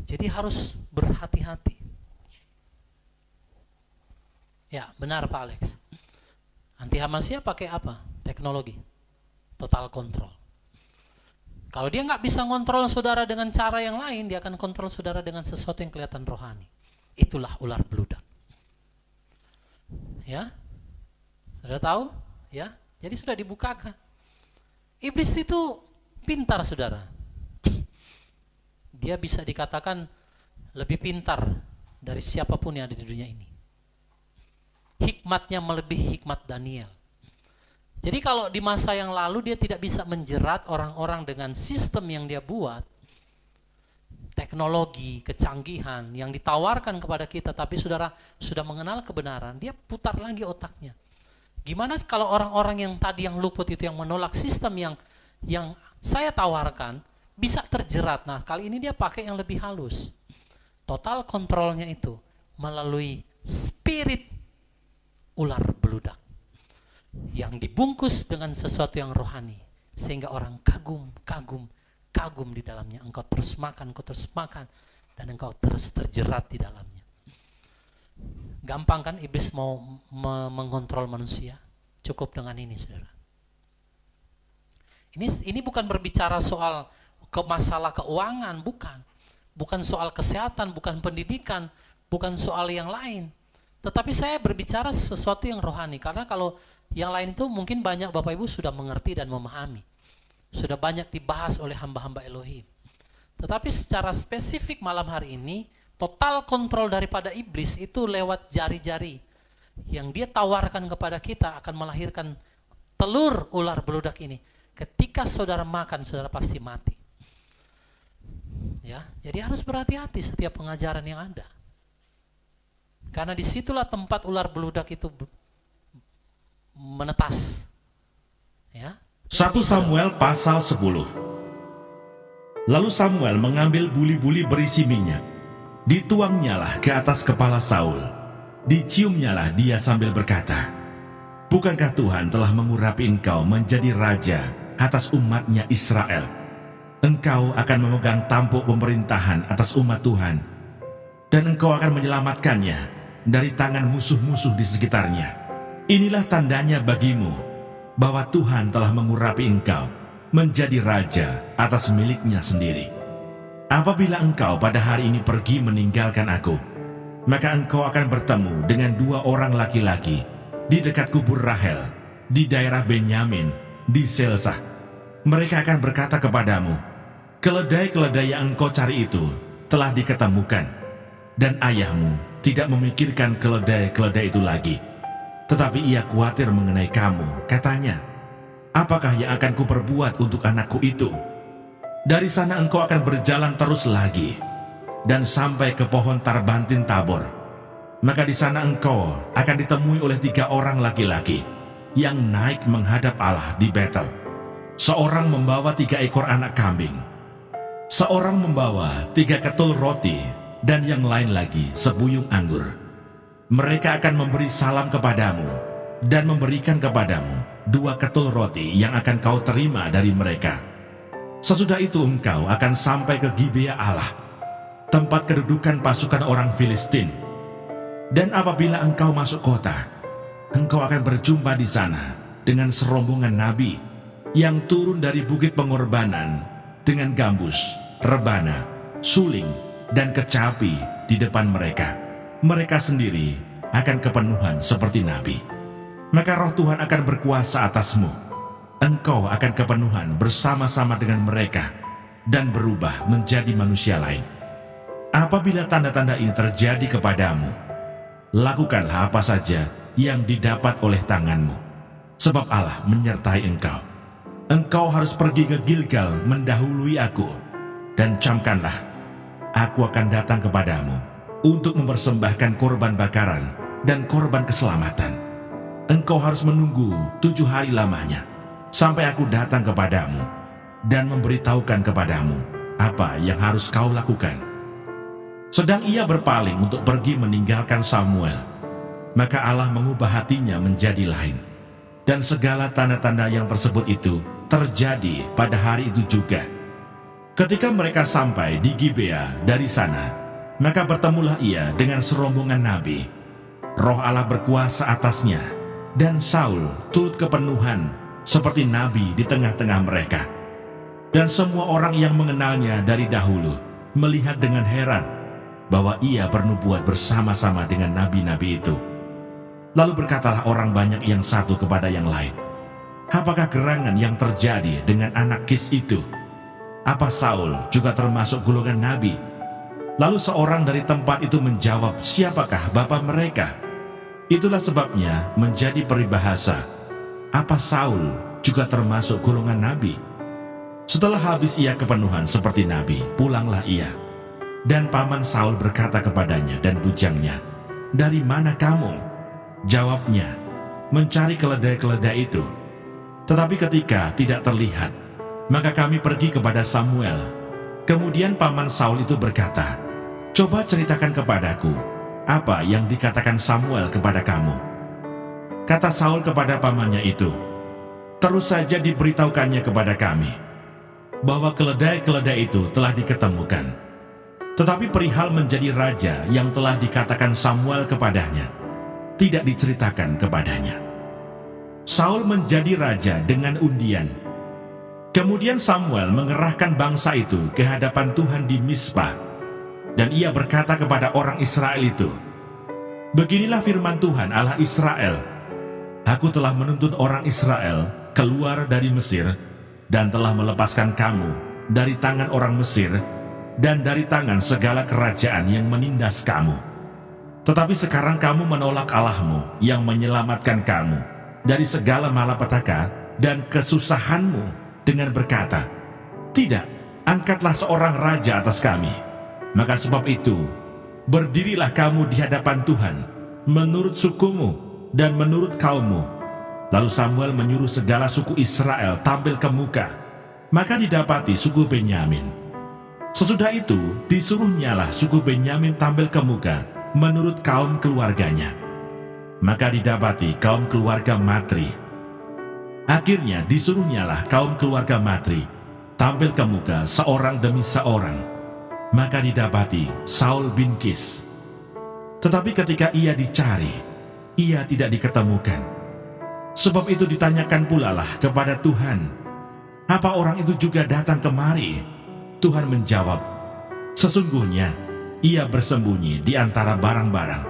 Jadi harus berhati-hati. Ya, benar Pak Alex. Anti Hamasya pakai apa? Teknologi. Total control. Kalau dia nggak bisa kontrol saudara dengan cara yang lain, dia akan kontrol saudara dengan sesuatu yang kelihatan rohani. Itulah ular beludak. Ya, sudah tahu? Ya, jadi sudah dibukakan. Iblis itu pintar saudara. Dia bisa dikatakan lebih pintar dari siapapun yang ada di dunia ini. Hikmatnya melebihi hikmat Daniel. Jadi kalau di masa yang lalu dia tidak bisa menjerat orang-orang dengan sistem yang dia buat, teknologi, kecanggihan yang ditawarkan kepada kita, tapi saudara sudah mengenal kebenaran, dia putar lagi otaknya. Gimana kalau orang-orang yang tadi yang luput itu, yang menolak sistem yang saya tawarkan, bisa terjerat. Nah, kali ini dia pakai yang lebih halus. Total kontrolnya itu melalui spirit ular beludak yang dibungkus dengan sesuatu yang rohani, sehingga orang kagum di dalamnya. Engkau terus makan, dan engkau terus terjerat di dalamnya. Gampang kan iblis mau mengontrol manusia? Cukup dengan ini, saudara. Ini bukan berbicara soal masalah keuangan, bukan soal kesehatan, bukan pendidikan, bukan soal yang lain. Tetapi saya berbicara sesuatu yang rohani, karena kalau yang lain itu mungkin banyak Bapak Ibu sudah mengerti dan memahami. Sudah banyak dibahas oleh hamba-hamba Elohim. Tetapi secara spesifik malam hari ini, total kontrol daripada iblis itu lewat jari-jari. Yang dia tawarkan kepada kita akan melahirkan telur ular beludak ini. Ketika saudara makan, saudara pasti mati. Ya, jadi harus berhati-hati setiap pengajaran yang ada. Karena disitulah tempat ular beludak itu menetas. Ya. 1 Samuel pasal 10. Lalu Samuel mengambil buli-buli berisi minyak, dituangnyalah ke atas kepala Saul, diciumnyalah dia sambil berkata, "Bukankah Tuhan telah mengurapi engkau menjadi raja atas umatnya Israel? Engkau akan memegang tampuk pemerintahan atas umat Tuhan, dan engkau akan menyelamatkannya dari tangan musuh-musuh di sekitarnya. Inilah tandanya bagimu bahwa Tuhan telah mengurapi engkau menjadi raja atas miliknya sendiri. Apabila engkau pada hari ini pergi meninggalkan aku, maka engkau akan bertemu dengan 2 orang laki-laki di dekat kubur Rahel di daerah Benyamin di Selsah. Mereka akan berkata kepadamu, keledai-keledai yang engkau cari itu telah diketemukan, dan ayahmu tidak memikirkan keledai-keledai itu lagi, tetapi ia khawatir mengenai kamu. Katanya, apakah yang akan kuperbuat untuk anakku itu? Dari sana engkau akan berjalan terus lagi, dan sampai ke pohon Tarbantin Tabor. Maka di sana engkau akan ditemui oleh 3 orang laki-laki yang naik menghadap Allah di Betel. Seorang membawa 3 ekor anak kambing, seorang membawa 3 ketul roti, dan yang lain lagi sebuyung anggur. Mereka akan memberi salam kepadamu dan memberikan kepadamu 2 ketul roti yang akan kau terima dari mereka. Sesudah itu engkau akan sampai ke Gibea Allah, tempat kedudukan pasukan orang Filistin. Dan apabila engkau masuk kota, engkau akan berjumpa di sana dengan serombongan nabi yang turun dari bukit pengorbanan dengan gambus, rebana, suling, dan kecapi di depan mereka. Mereka sendiri akan kepenuhan seperti nabi. Maka roh Tuhan akan berkuasa atasmu. Engkau akan kepenuhan bersama-sama dengan mereka dan berubah menjadi manusia lain. Apabila tanda-tanda ini terjadi kepadamu, lakukanlah apa saja yang didapat oleh tanganmu, sebab Allah menyertai engkau. Engkau harus pergi ke Gilgal mendahului aku, dan camkanlah, aku akan datang kepadamu untuk mempersembahkan korban bakaran dan korban keselamatan. Engkau harus menunggu 7 hari lamanya, sampai aku datang kepadamu dan memberitahukan kepadamu apa yang harus kau lakukan." Sedang ia berpaling untuk pergi meninggalkan Samuel, maka Allah mengubah hatinya menjadi lain. Dan segala tanda-tanda yang tersebut itu terjadi pada hari itu juga. Ketika mereka sampai di Gibea dari sana, maka bertemulah ia dengan serombongan nabi. Roh Allah berkuasa atasnya, dan Saul turut kepenuhan seperti nabi di tengah-tengah mereka. Dan semua orang yang mengenalnya dari dahulu melihat dengan heran bahwa ia bernubuat bersama-sama dengan nabi-nabi itu. Lalu berkatalah orang banyak yang satu kepada yang lain, apakah gerangan yang terjadi dengan anak Kis itu? Apa Saul juga termasuk golongan nabi? Lalu seorang dari tempat itu menjawab, siapakah bapa mereka? Itulah sebabnya menjadi peribahasa, apa Saul juga termasuk golongan nabi? Setelah habis ia kepenuhan seperti nabi, pulanglah ia. Dan paman Saul berkata kepadanya dan bujangnya, dari mana kamu? Jawabnya, mencari keledai-keledai itu. Tetapi ketika tidak terlihat, maka kami pergi kepada Samuel. Kemudian paman Saul itu berkata, coba ceritakan kepadaku, apa yang dikatakan Samuel kepada kamu? Kata Saul kepada pamannya itu, terus saja diberitahukannya kepada kami, bahwa keledai-keledai itu telah diketemukan. Tetapi perihal menjadi raja yang telah dikatakan Samuel kepadanya, tidak diceritakan kepadanya. Saul menjadi raja dengan undian. Kemudian Samuel mengerahkan bangsa itu ke hadapan Tuhan di Mizpah. Dan ia berkata kepada orang Israel itu, beginilah firman Tuhan Allah Israel, aku telah menuntut orang Israel keluar dari Mesir, dan telah melepaskan kamu dari tangan orang Mesir, dan dari tangan segala kerajaan yang menindas kamu. Tetapi sekarang kamu menolak Allahmu yang menyelamatkan kamu dari segala malapetaka dan kesusahanmu dengan berkata, tidak, angkatlah seorang raja atas kami. Maka sebab itu, berdirilah kamu di hadapan Tuhan, menurut sukumu dan menurut kaummu. Lalu Samuel menyuruh segala suku Israel tampil ke muka, maka didapati suku Benyamin. Sesudah itu, disuruhnyalah suku Benyamin tampil ke muka, menurut kaum keluarganya. Maka didapati kaum keluarga Matri. Akhirnya disuruhnyalah kaum keluarga Matri tampil ke muka seorang demi seorang. Maka didapati Saul bin Kis. Tetapi ketika ia dicari, ia tidak diketemukan. Sebab itu ditanyakan pula lah kepada Tuhan, apa orang itu juga datang kemari? Tuhan menjawab, sesungguhnya ia bersembunyi di antara barang-barang.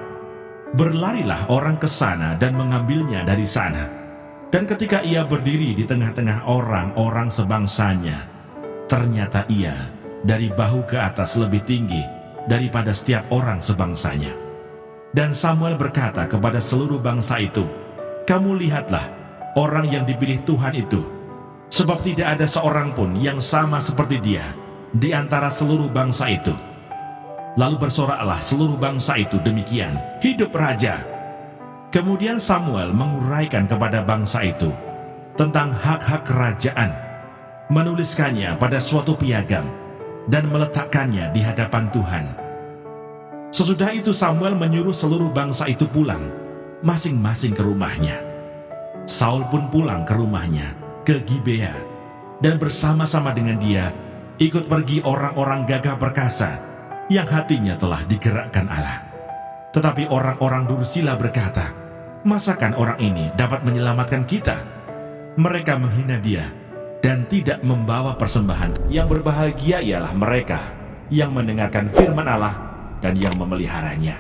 Berlarilah orang ke sana dan mengambilnya dari sana. Dan ketika ia berdiri di tengah-tengah orang-orang sebangsanya, ternyata ia dari bahu ke atas lebih tinggi daripada setiap orang sebangsanya. Dan Samuel berkata kepada seluruh bangsa itu, kamu lihatlah orang yang dipilih Tuhan itu, sebab tidak ada seorang pun yang sama seperti dia di antara seluruh bangsa itu. Lalu bersoraklah seluruh bangsa itu demikian, hidup raja. Kemudian Samuel menguraikan kepada bangsa itu tentang hak-hak kerajaan, menuliskannya pada suatu piagam, dan meletakkannya di hadapan Tuhan. Sesudah itu Samuel menyuruh seluruh bangsa itu pulang, masing-masing ke rumahnya. Saul pun pulang ke rumahnya, ke Gibea, dan bersama-sama dengan dia ikut pergi orang-orang gagah perkasa yang hatinya telah digerakkan Allah. Tetapi orang-orang Dursila berkata, masakan orang ini dapat menyelamatkan kita? Mereka menghina dia dan tidak membawa persembahan. Yang berbahagia ialah mereka yang mendengarkan firman Allah dan yang memeliharanya.